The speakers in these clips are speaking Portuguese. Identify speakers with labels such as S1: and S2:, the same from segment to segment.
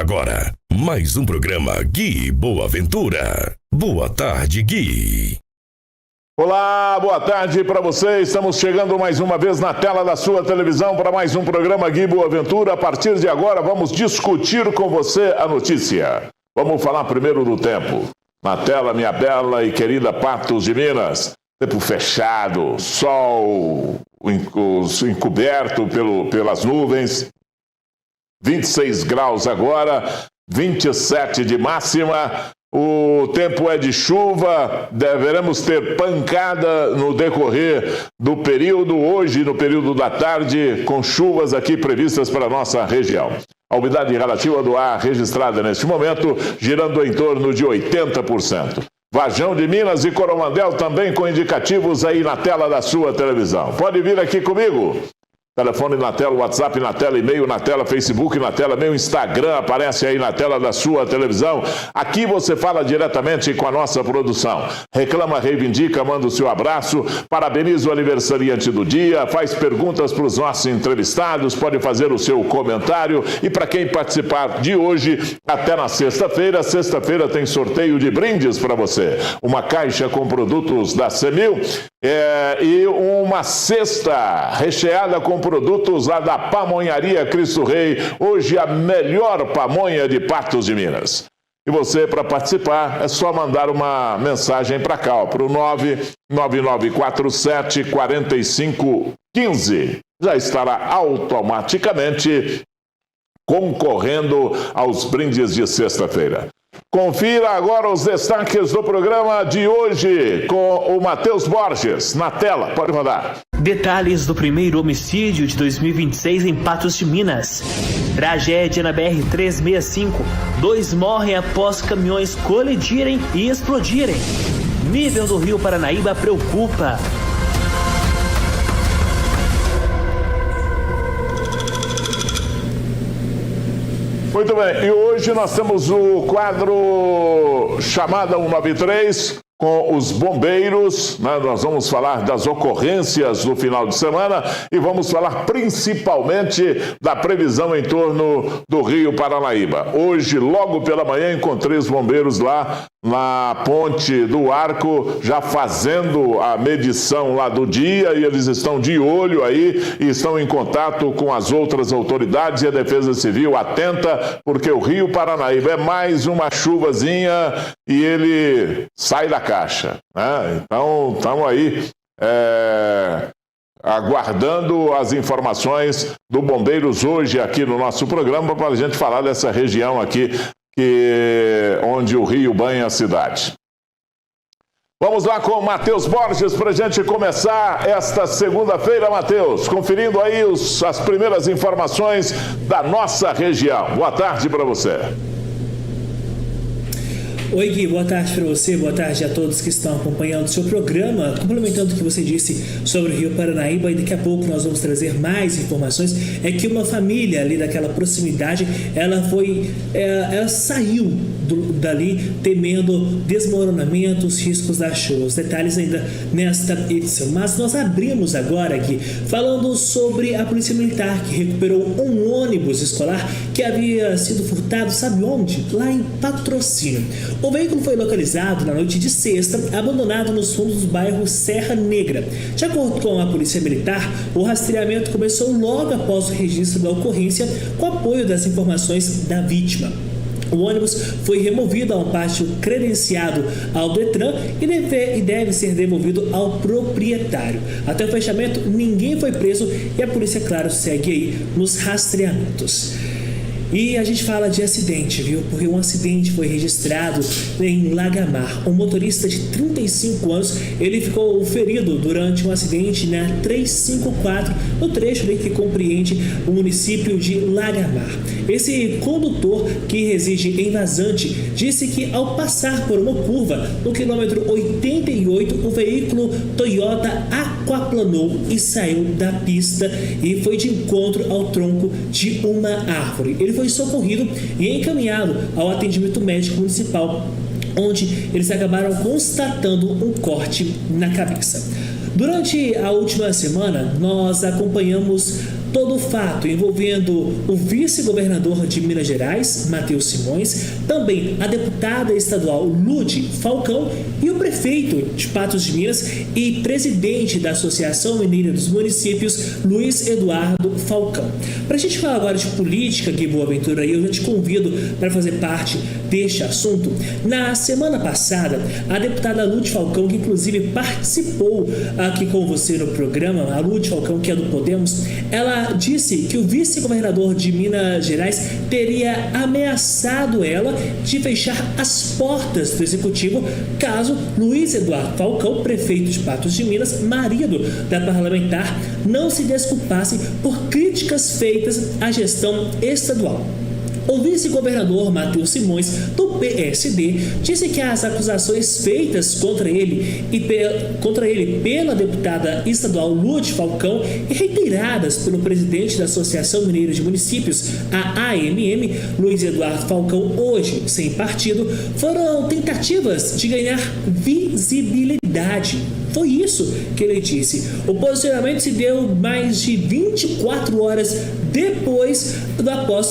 S1: agora mais um programa Gui Boa Ventura. Boa tarde, Gui.
S2: Olá, boa tarde para você. Estamos chegando mais uma vez na tela da sua televisão para mais um programa Gui Boa Ventura. A partir de agora vamos discutir com você a notícia. Vamos falar primeiro do tempo. Na tela, minha bela e querida Patos de Minas. Tempo fechado, sol encoberto pelas nuvens. 26 graus agora, 27 de máxima. O tempo é de chuva, deveremos ter pancada no decorrer do período, hoje no período da tarde, com chuvas aqui previstas para a nossa região. A umidade relativa do ar registrada neste momento, girando em torno de 80%. Varjão de Minas e Coromandel também com indicativos aí na tela da sua televisão. Pode vir aqui comigo. Telefone na tela, WhatsApp na tela, e-mail na tela, Facebook na tela, meu Instagram aparece aí na tela da sua televisão. Aqui você fala diretamente com a nossa produção. Reclama, reivindica, manda o seu abraço, parabeniza o aniversariante do dia, faz perguntas para os nossos entrevistados, pode fazer o seu comentário. E para quem participar de hoje, até na sexta-feira tem sorteio de brindes para você. Uma caixa com produtos da Semil e uma cesta recheada com produtos lá da Pamonharia Cristo Rei, hoje a melhor pamonha de Patos de Minas. E você, para participar, é só mandar uma mensagem para cá, para o 99947-4515. Já estará automaticamente concorrendo aos brindes de sexta-feira. Confira agora os destaques do programa de hoje com o Matheus Borges. Na tela, pode rodar.
S3: Detalhes do primeiro homicídio de 2026 em Patos de Minas. Tragédia na BR-365. 2 morrem após caminhões colidirem e explodirem. Nível do Rio Paranaíba preocupa.
S2: Muito bem, e hoje nós temos o quadro Chamada 193 com os bombeiros, né? Nós vamos falar das ocorrências do final de semana e vamos falar principalmente da previsão em torno do Rio Paranaíba. Hoje, logo pela manhã, encontrei os bombeiros lá na Ponte do Arco, já fazendo a medição lá do dia, e eles estão de olho aí e estão em contato com as outras autoridades, e a Defesa Civil atenta, porque o Rio Paranaíba é mais uma chuvazinha e ele sai da caixa, né? Então, estamos aí aguardando as informações do Bombeiros hoje aqui no nosso programa para a gente falar dessa região aqui onde o rio banha a cidade. Vamos lá com o Matheus Borges para a gente começar esta segunda-feira, Matheus, conferindo aí as primeiras informações da nossa região. Boa tarde para você.
S4: Oi, Gui, boa tarde para você, boa tarde a todos que estão acompanhando o seu programa. Complementando o que você disse sobre o Rio Paranaíba, e daqui a pouco nós vamos trazer mais informações, é que uma família ali daquela proximidade, ela saiu dali temendo desmoronamentos, riscos das chuvas. Detalhes ainda nesta edição. Mas nós abrimos agora aqui falando sobre a Polícia Militar, que recuperou um ônibus escolar que havia sido furtado, sabe onde? Lá em Patrocínio. O veículo foi localizado na noite de sexta, abandonado nos fundos do bairro Serra Negra. De acordo com a Polícia Militar, o rastreamento começou logo após o registro da ocorrência, com apoio das informações da vítima. O ônibus foi removido a um pátio credenciado ao Detran e deve ser devolvido ao proprietário. Até o fechamento, ninguém foi preso e a polícia, claro, segue aí nos rastreamentos. E a gente fala de acidente, viu? Porque um acidente foi registrado em Lagamar. Um motorista de 35 anos, ele ficou ferido durante um acidente na 354, no trecho que compreende o município de Lagamar. Esse condutor, que reside em Vazante, disse que ao passar por uma curva no quilômetro 88, o veículo Toyota aquaplanou e saiu da pista e foi de encontro ao tronco de uma árvore. Ele foi socorrido e encaminhado ao atendimento médico municipal, onde eles acabaram constatando um corte na cabeça. Durante a última semana, nós acompanhamos todo o fato envolvendo o vice-governador de Minas Gerais, Matheus Simões, também a deputada estadual Lude Falcão e o prefeito de Patos de Minas e presidente da Associação Mineira dos Municípios, Luiz Eduardo Falcão. Para a gente falar agora de política, Gui Boaventura, eu já te convido para fazer parte deste assunto. Na semana passada, a deputada Lude Falcão, que inclusive participou aqui com você no programa, a Lude Falcão, que é do Podemos, ela disse que o vice-governador de Minas Gerais teria ameaçado ela de fechar as portas do executivo caso Luiz Eduardo Falcão, prefeito de Patos de Minas, marido da parlamentar, não se desculpasse por críticas feitas à gestão estadual. O vice-governador Matheus Simões, do PSD, disse que as acusações feitas contra ele pela deputada estadual Lude Falcão e reiteradas pelo presidente da Associação Mineira de Municípios, a AMM, Luiz Eduardo Falcão, hoje sem partido, foram tentativas de ganhar visibilidade. Foi isso que ele disse. O posicionamento se deu mais de 24 horas depois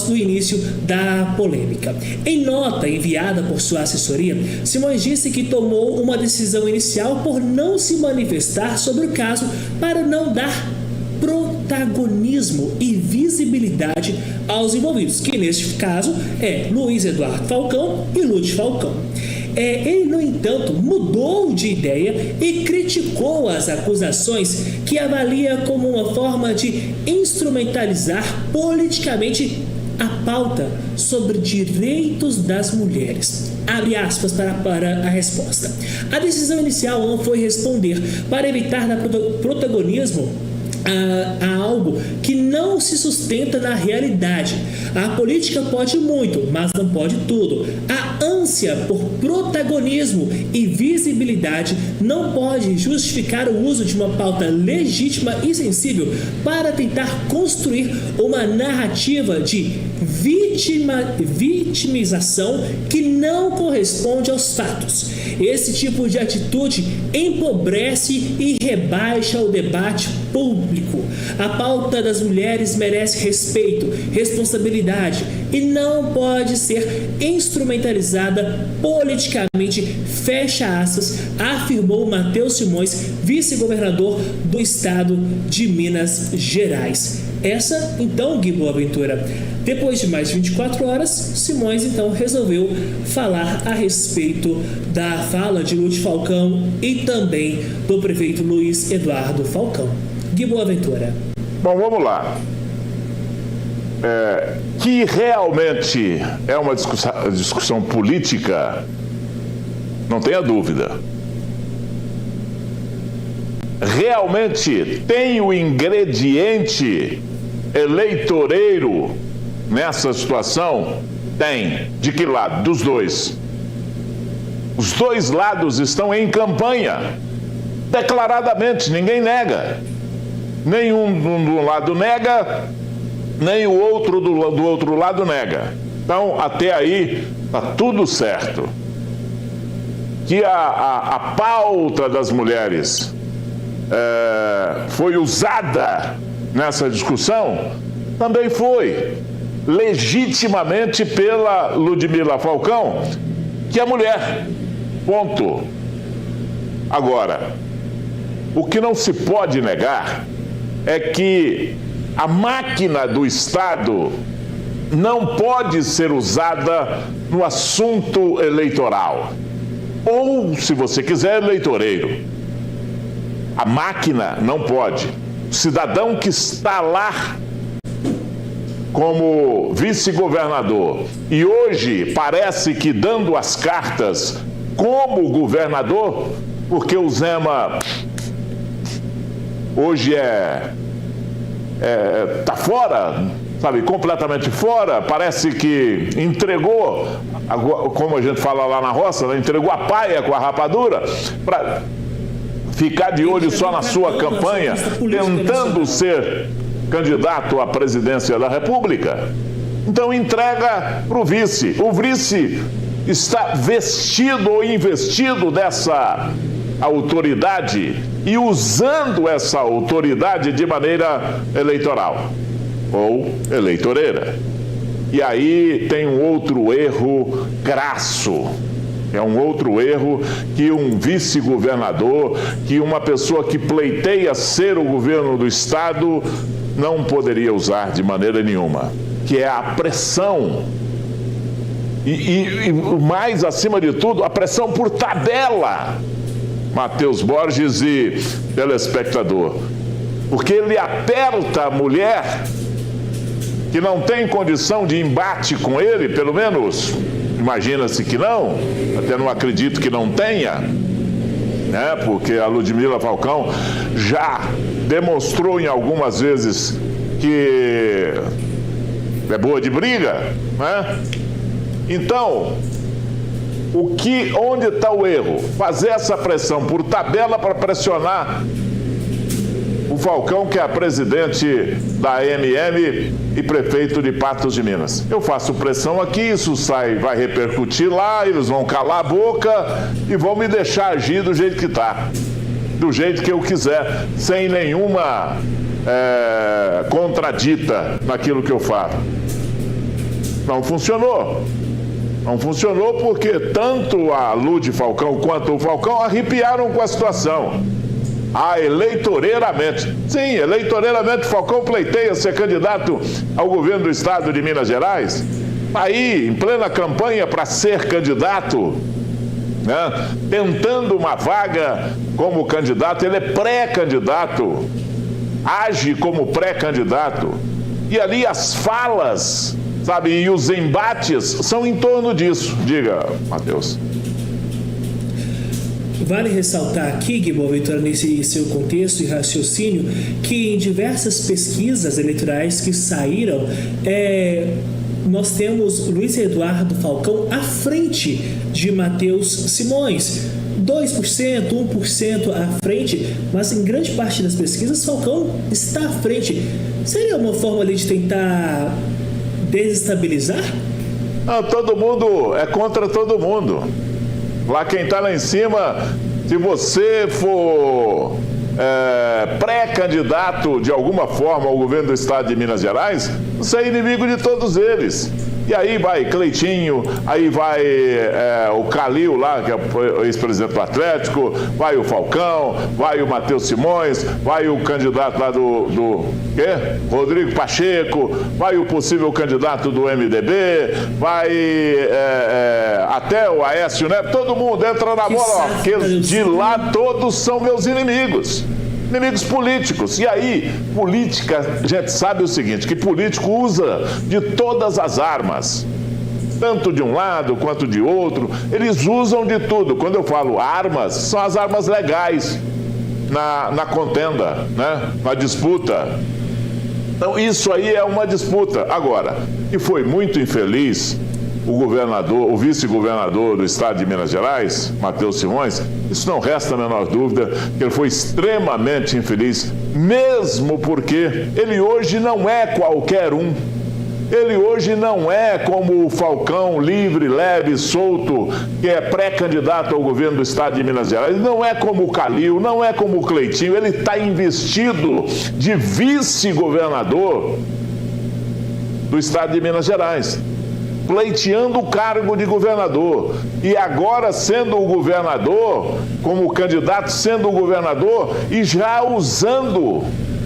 S4: do início da polêmica. Em nota enviada por sua assessoria, Simões disse que tomou uma decisão inicial por não se manifestar sobre o caso para não dar protagonismo e visibilidade aos envolvidos, que neste caso é Luiz Eduardo Falcão e Lude Falcão. Ele, no entanto, mudou de ideia e criticou as acusações que avalia como uma forma de instrumentalizar politicamente a pauta sobre direitos das mulheres. Abre aspas para a resposta. A decisão inicial não foi responder para evitar dar protagonismo a algo que não se sustenta na realidade. A política pode muito, mas não pode tudo. A ânsia por protagonismo e visibilidade não pode justificar o uso de uma pauta legítima e sensível para tentar construir uma narrativa de vitimização que não corresponde aos fatos. Esse tipo de atitude empobrece e rebaixa o debate público. A pauta das mulheres merece respeito, responsabilidade e não pode ser instrumentalizada politicamente, fecha aspas, afirmou Matheus Simões, vice-governador do estado de Minas Gerais. Essa, então, Gui Boaventura. Depois de mais de 24 horas, Simões, então, resolveu falar a respeito da fala de Lude Falcão e também do prefeito Luiz Eduardo Falcão. Gui Boaventura.
S2: Bom, vamos lá. Que realmente é uma discussão política, não tenha dúvida. Realmente tem o ingrediente eleitoreiro nessa situação? Tem. De que lado? Dos dois. Os dois lados estão em campanha, declaradamente, ninguém nega. Nenhum do lado nega, nem o outro do outro lado nega. Então, até aí, está tudo certo. Que a pauta das mulheres foi usada nessa discussão, também foi legitimamente pela Ludmila Falcão, que é mulher, ponto. Agora, o que não se pode negar é que a máquina do Estado não pode ser usada no assunto eleitoral, ou, se você quiser, eleitoreiro. A máquina não pode. O cidadão que está lá como vice-governador e hoje parece que dando as cartas como governador, porque o Zema hoje tá fora, sabe, completamente fora, parece que entregou, como a gente fala lá na roça, né, entregou a paia com a rapadura para ficar de olho só na sua campanha, tentando ser candidato à presidência da República. Então entrega para o vice. O vice está vestido ou investido dessa autoridade e usando essa autoridade de maneira eleitoral. ou eleitoreira. E aí tem um outro erro crasso. É um outro erro que um vice-governador, que uma pessoa que pleiteia ser o governo do Estado não poderia usar de maneira nenhuma, que é a pressão. E mais acima de tudo, a pressão por tabela, Matheus Borges e telespectador. Porque ele aperta a mulher que não tem condição de embate com ele, pelo menos imagina-se que não, até não acredito que não tenha, né? Porque a Ludmila Falcão já demonstrou em algumas vezes que é boa de briga, né? Então, onde está o erro? Fazer essa pressão por tabela para pressionar o Falcão, que é presidente da AMM e prefeito de Patos de Minas. Eu faço pressão aqui, isso vai repercutir lá, eles vão calar a boca e vão me deixar agir do jeito que está, do jeito que eu quiser, sem nenhuma contradita naquilo que eu falo. Não funcionou. Não funcionou porque tanto a Lud Falcão quanto o Falcão arrepiaram com a situação. Eleitoreiramente. Sim, eleitoreiramente, Falcão pleiteia ser candidato ao governo do estado de Minas Gerais. Aí, em plena campanha para ser candidato, né, tentando uma vaga como candidato, ele é pré-candidato, age como pré-candidato. E ali as falas, sabe, e os embates são em torno disso. Diga, Matheus.
S4: Vale ressaltar aqui, Gui Boaventura, nesse seu contexto e raciocínio, que em diversas pesquisas eleitorais que saíram, nós temos Luiz Eduardo Falcão à frente de Matheus Simões. 2%, 1% à frente, mas em grande parte das pesquisas Falcão está à frente. Seria uma forma ali de tentar desestabilizar?
S2: Não, todo mundo é contra todo mundo. Lá quem está lá em cima, se você for pré-candidato de alguma forma ao governo do estado de Minas Gerais, você é inimigo de todos eles. E aí vai Cleitinho, aí vai o Calil lá, que é o ex-presidente do Atlético, vai o Falcão, vai o Matheus Simões, vai o candidato lá do Rodrigo Pacheco, vai o possível candidato do MDB, vai até o Aécio Neto, todo mundo entra na bola, porque de lá todos são meus inimigos políticos. E aí, política, a gente sabe o seguinte, que político usa de todas as armas, tanto de um lado quanto de outro, eles usam de tudo. Quando eu falo armas, são as armas legais na contenda, né? Na disputa. Então, isso aí é uma disputa. Agora, e foi muito infeliz o vice-governador do estado de Minas Gerais, Matheus Simões, isso não resta a menor dúvida, que ele foi extremamente infeliz, mesmo porque ele hoje não é qualquer um. Ele hoje não é como o Falcão, livre, leve, solto, que é pré-candidato ao governo do estado de Minas Gerais. Ele não é como o Calil, não é como o Cleitinho, ele está investido de vice-governador do estado de Minas Gerais, pleiteando o cargo de governador, e agora sendo o governador, como candidato sendo o governador, e já usando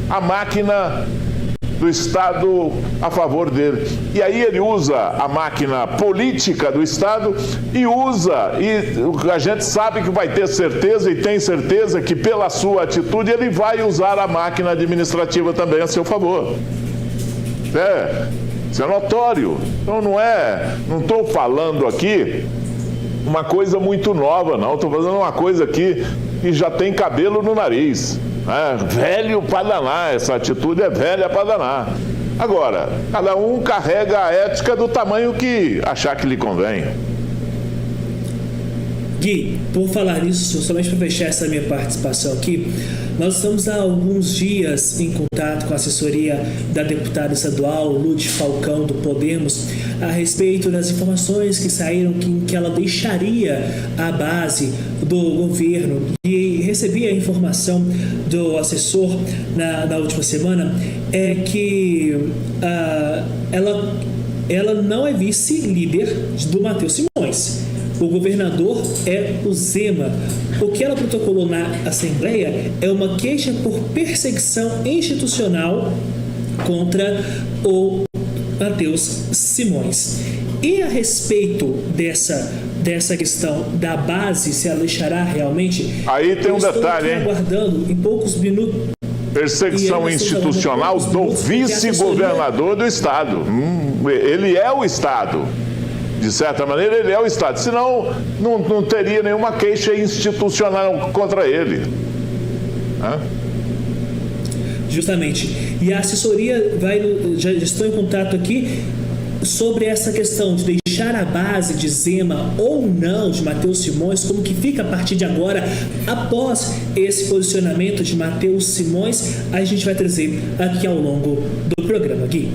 S2: a máquina do Estado a favor dele. E aí ele usa a máquina política do Estado e a gente sabe que vai ter certeza e tem certeza que pela sua atitude ele vai usar a máquina administrativa também a seu favor. Isso é notório. Então não estou falando aqui uma coisa muito nova, não. Estou fazendo uma coisa aqui que já tem cabelo no nariz. Velho para danar, essa atitude é velha para danar. Agora, cada um carrega a ética do tamanho que achar que lhe convém.
S4: Gui, por falar nisso, somente para fechar essa minha participação aqui, nós estamos há alguns dias em contato com a assessoria da deputada estadual Lúcia Falcão do Podemos a respeito das informações que saíram que ela deixaria a base do governo, e recebi a informação do assessor na última semana que ela não é vice-líder do Matheus Simões. O governador é o Zema. O que ela protocolou na Assembleia é uma queixa por perseguição institucional contra o Matheus Simões. E a respeito dessa questão da base, se ela deixará realmente...
S2: Aí tem um detalhe, hein?
S4: Aguardando em poucos minutos...
S2: Perseguição institucional do vice-governador do Estado. Ele é o Estado. De certa maneira, ele é o Estado. Senão, não teria nenhuma queixa institucional contra ele.
S4: Justamente. E a assessoria já estou em contato aqui sobre essa questão de deixar a base de Zema ou não de Matheus Simões, como que fica a partir de agora, após esse posicionamento de Matheus Simões, a gente vai trazer aqui ao longo do programa, Gui.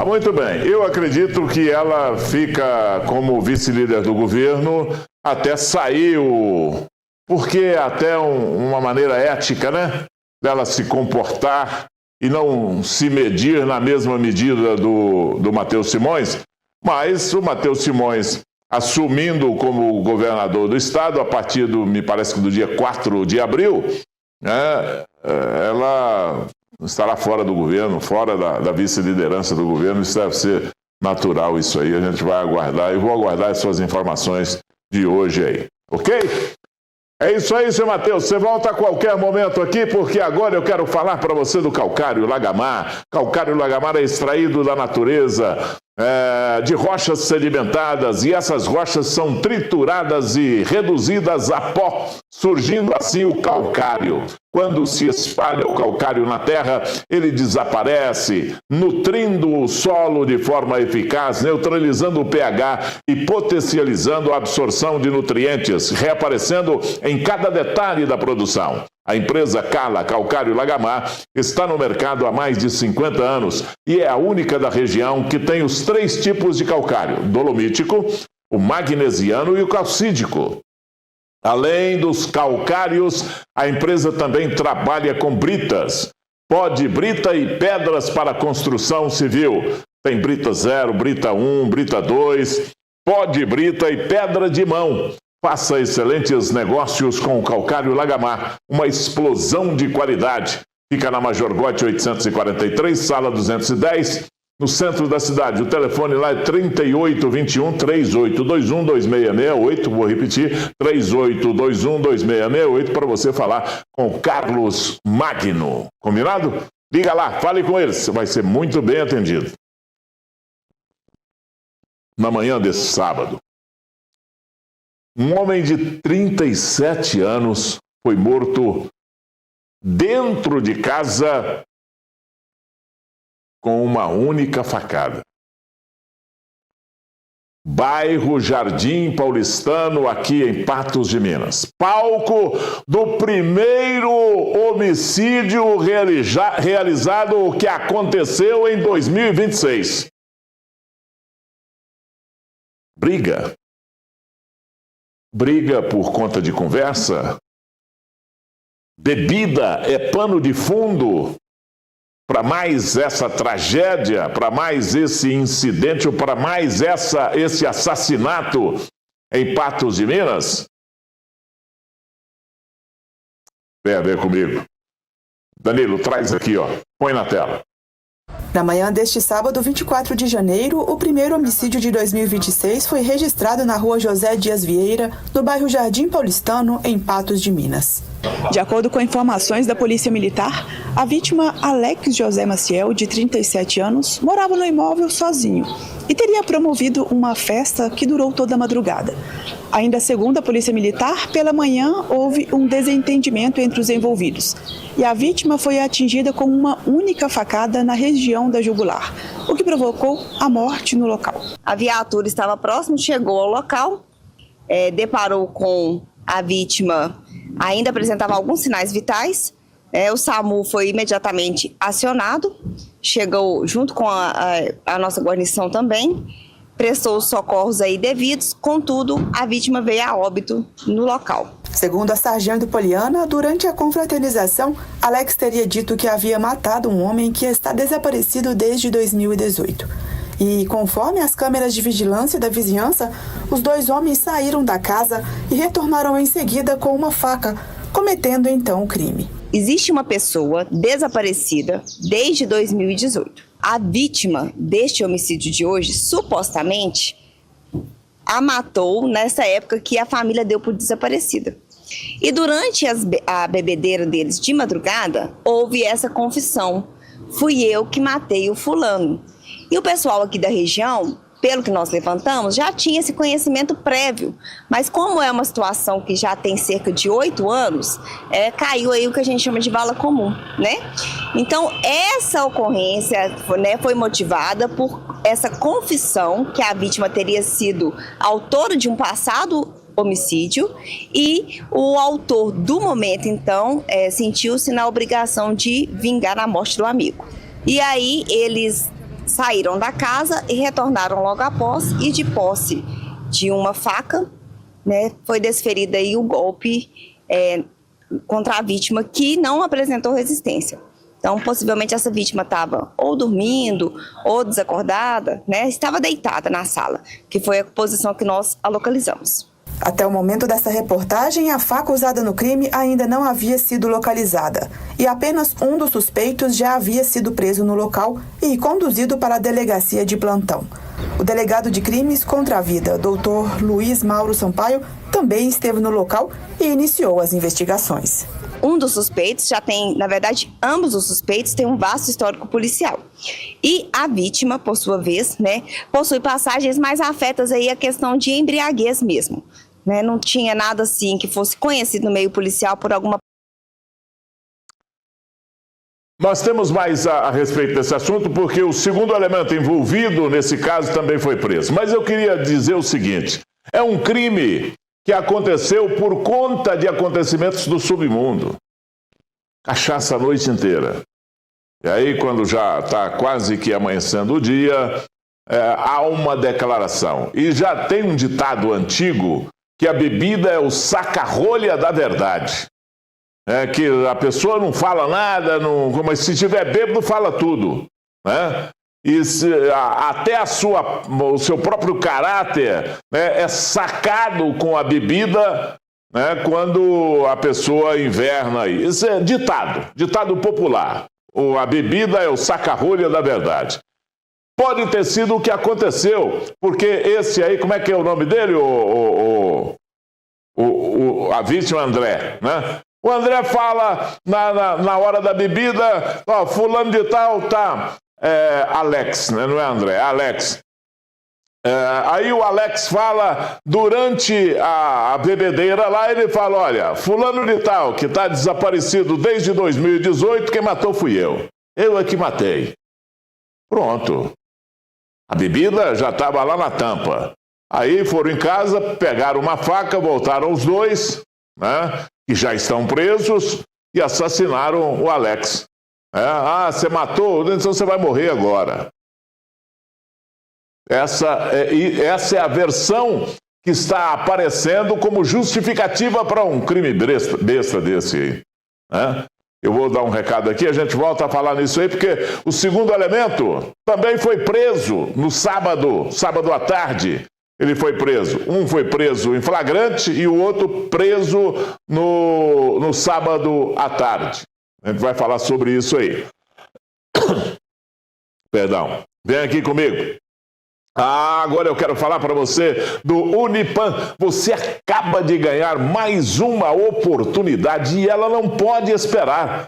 S2: Muito bem, eu acredito que ela fica como vice-líder do governo até sair porque até uma maneira ética, né, dela se comportar e não se medir na mesma medida do Matheus Simões, mas o Matheus Simões assumindo como governador do estado a partir me parece que do dia 4 de abril, né, ela estará fora do governo, fora da vice-liderança do governo. Isso deve ser natural, isso aí. A gente vai aguardar, e vou aguardar as suas informações de hoje aí, ok? É isso aí, seu Matheus. Você volta a qualquer momento aqui, porque agora eu quero falar para você do calcário Lagamar. Calcário Lagamar é extraído da natureza, de rochas sedimentadas, e essas rochas são trituradas e reduzidas a pó, surgindo assim o calcário. Quando se espalha o calcário na terra, ele desaparece, nutrindo o solo de forma eficaz, neutralizando o pH e potencializando a absorção de nutrientes, reaparecendo em cada detalhe da produção. A empresa Cala Calcário Lagamar está no mercado há mais de 50 anos e é a única da região que tem os 3 tipos de calcário: dolomítico, o magnesiano e o calcídico. Além dos calcários, a empresa também trabalha com britas, pó de brita e pedras para construção civil. Tem brita 0, brita 1, brita 2, pó de brita e pedra de mão. Faça excelentes negócios com o Calcário Lagamar, uma explosão de qualidade. Fica na Major Gotti 843, sala 210, no centro da cidade. O telefone lá é 3821-3821-2668. Vou repetir, 3821-2668, para você falar com o Carlos Magno. Combinado? Liga lá, fale com eles, você vai ser muito bem atendido. Na manhã desse sábado, um homem de 37 anos foi morto dentro de casa com uma única facada. Bairro Jardim Paulistano, aqui em Patos de Minas. Palco do primeiro homicídio realizado que aconteceu em 2026. Briga por conta de conversa? Bebida é pano de fundo para mais essa tragédia, para mais esse incidente, ou para mais esse assassinato em Patos de Minas? Vem a ver comigo. Danilo, traz aqui, ó. Põe na tela.
S5: Na manhã deste sábado, 24 de janeiro, o primeiro homicídio de 2026 foi registrado na rua José Dias Vieira, no bairro Jardim Paulistano, em Patos de Minas. De acordo com informações da Polícia Militar, a vítima, Alex José Maciel, de 37 anos, morava no imóvel sozinho e teria promovido uma festa que durou toda a madrugada. Ainda segundo a Polícia Militar, pela manhã houve um desentendimento entre os envolvidos e a vítima foi atingida com uma única facada na região da jugular, o que provocou a morte no local.
S6: A viatura estava próxima, chegou ao local deparou com a vítima, ainda apresentava alguns sinais vitais. O SAMU foi imediatamente acionado, chegou junto com a nossa guarnição também, prestou os socorros aí devidos, contudo, a vítima veio a óbito no local.
S5: Segundo a sargento Poliana, durante a confraternização, Alex teria dito que havia matado um homem que está desaparecido desde 2018. E, conforme as câmeras de vigilância da vizinhança, os 2 homens saíram da casa e retornaram em seguida com uma faca, cometendo então o crime.
S6: Existe uma pessoa desaparecida desde 2018. A vítima deste homicídio de hoje, supostamente, a matou nessa época que a família deu por desaparecida. E durante a bebedeira deles de madrugada, houve essa confissão. Fui eu que matei o fulano. E o pessoal aqui da região, pelo que nós levantamos, já tinha esse conhecimento prévio. Mas como é uma situação que já tem cerca de 8 anos, caiu aí o que a gente chama de vala comum, né? Então, essa ocorrência, né, foi motivada por essa confissão que a vítima teria sido autora de um passado homicídio e o autor do momento, então, sentiu-se na obrigação de vingar a morte do amigo. E aí, eles saíram da casa e retornaram logo após, e de posse de uma faca, né, foi desferido aí o golpe contra a vítima, que não apresentou resistência. Então, possivelmente essa vítima estava ou dormindo ou desacordada, né, estava deitada na sala, que foi a posição que nós a localizamos.
S5: Até o momento dessa reportagem, a faca usada no crime ainda não havia sido localizada e apenas um dos suspeitos já havia sido preso no local e conduzido para a delegacia de plantão. O delegado de crimes contra a vida, Dr. Luiz Mauro Sampaio, também esteve no local e iniciou as investigações.
S6: Um dos suspeitos já tem, na verdade, ambos os suspeitos têm um vasto histórico policial. E a vítima, por sua vez, né, possui passagens mais afetas aí a questão de embriaguez mesmo. Né? Não tinha nada assim que fosse conhecido no meio policial por alguma...
S2: Nós temos mais a respeito desse assunto, porque o segundo elemento envolvido nesse caso também foi preso. Mas eu queria dizer o seguinte, é um crime que aconteceu por conta de acontecimentos do submundo. Cachaça a noite inteira. E aí, quando já está quase que amanhecendo o dia, há uma declaração. E já tem um ditado antigo que a bebida é o saca-rolha da verdade. Que a pessoa não fala nada, mas se tiver bêbado, fala tudo. Né? E até o seu próprio caráter, né, é sacado com a bebida, né, quando a pessoa inverna aí. Isso é ditado popular. A bebida é o saca-rolha da verdade. Pode ter sido o que aconteceu, porque esse aí, como é que é o nome dele? A vítima André, né? O André fala na hora da bebida, fulano de tal, tá... Alex, né? Não é André, é Alex. Aí o Alex fala, durante a bebedeira lá, ele fala, olha, fulano de tal, que está desaparecido desde 2018, quem matou fui eu. Eu é que matei. Pronto. A bebida já estava lá na tampa. Aí foram em casa, pegaram uma faca, voltaram os dois, né? Que já estão presos, e assassinaram o Alex. Você matou, então você vai morrer agora. Essa é a versão que está aparecendo como justificativa para um crime besta desse aí. Né? Eu vou dar um recado aqui, a gente volta a falar nisso aí, porque o segundo elemento também foi preso no sábado à tarde. Ele foi preso. Um foi preso em flagrante e o outro preso no sábado à tarde. A gente vai falar sobre isso aí. Perdão. Vem aqui comigo. Agora eu quero falar para você do Unipam. Você acaba de ganhar mais uma oportunidade e ela não pode esperar.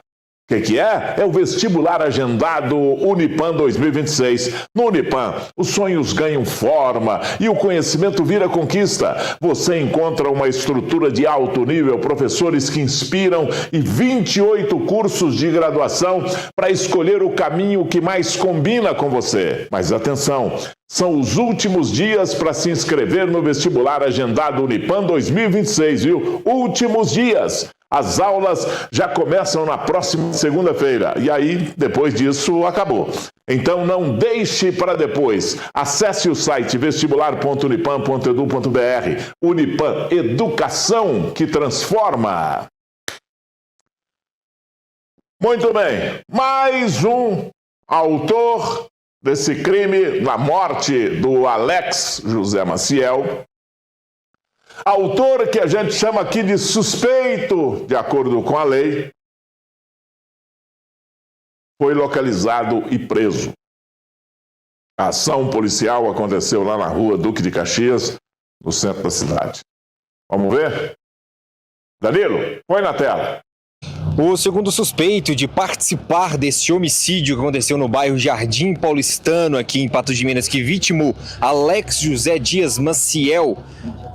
S2: O que é? É o vestibular agendado Unipam 2026. No Unipam, os sonhos ganham forma e o conhecimento vira conquista. Você encontra uma estrutura de alto nível, professores que inspiram e 28 cursos de graduação para escolher o caminho que mais combina com você. Mas atenção, são os últimos dias para se inscrever no vestibular agendado Unipam 2026, viu? Últimos dias. As aulas já começam na próxima segunda-feira e aí, depois disso, acabou. Então não deixe para depois. Acesse o site vestibular.unipam.edu.br. Unipam, educação que transforma. Muito bem, mais um autor desse crime na morte do Alex José Maciel. Autor que a gente chama aqui de suspeito, de acordo com a lei, foi localizado e preso. A ação policial aconteceu lá na rua Duque de Caxias, no centro da cidade. Vamos ver? Danilo, põe na tela.
S7: O segundo suspeito de participar desse homicídio que aconteceu no bairro Jardim Paulistano, aqui em Patos de Minas, que vítima Alex José Dias Maciel,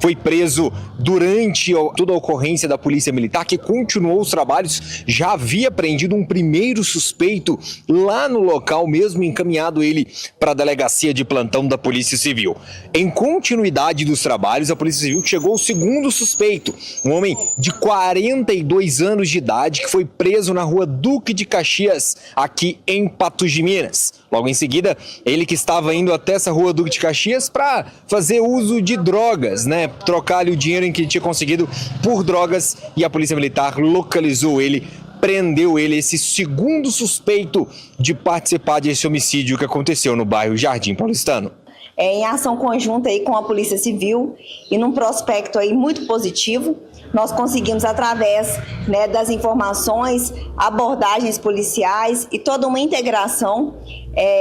S7: foi preso durante toda a ocorrência da Polícia Militar, que continuou os trabalhos. Já havia prendido um primeiro suspeito lá no local, mesmo encaminhado ele para a delegacia de plantão da Polícia Civil. Em continuidade dos trabalhos, a Polícia Civil chegou ao segundo suspeito, um homem de 42 anos de idade, que foi preso na rua Duque de Caxias, aqui em Patos de Minas. Logo em seguida, ele que estava indo até essa rua Duque de Caxias para fazer uso de drogas, né? Trocar-lhe o dinheiro em que ele tinha conseguido por drogas, e a Polícia Militar localizou ele, prendeu ele, esse segundo suspeito de participar desse homicídio que aconteceu no bairro Jardim Paulistano.
S6: Em ação conjunta aí com a Polícia Civil e num prospecto aí muito positivo, nós conseguimos, através, né, das informações, abordagens policiais e toda uma integração,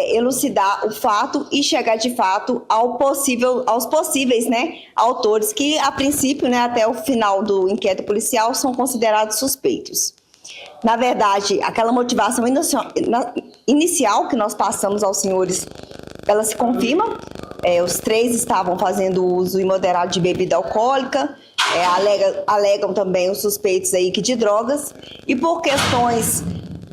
S6: elucidar o fato e chegar de fato aos possíveis, né, autores que, a princípio, né, até o final do inquérito policial, são considerados suspeitos. Na verdade, aquela motivação inicial que nós passamos aos senhores, ela se confirma. Os três estavam fazendo uso imoderado de bebida alcoólica, alegam também os suspeitos aí que de drogas, e por questões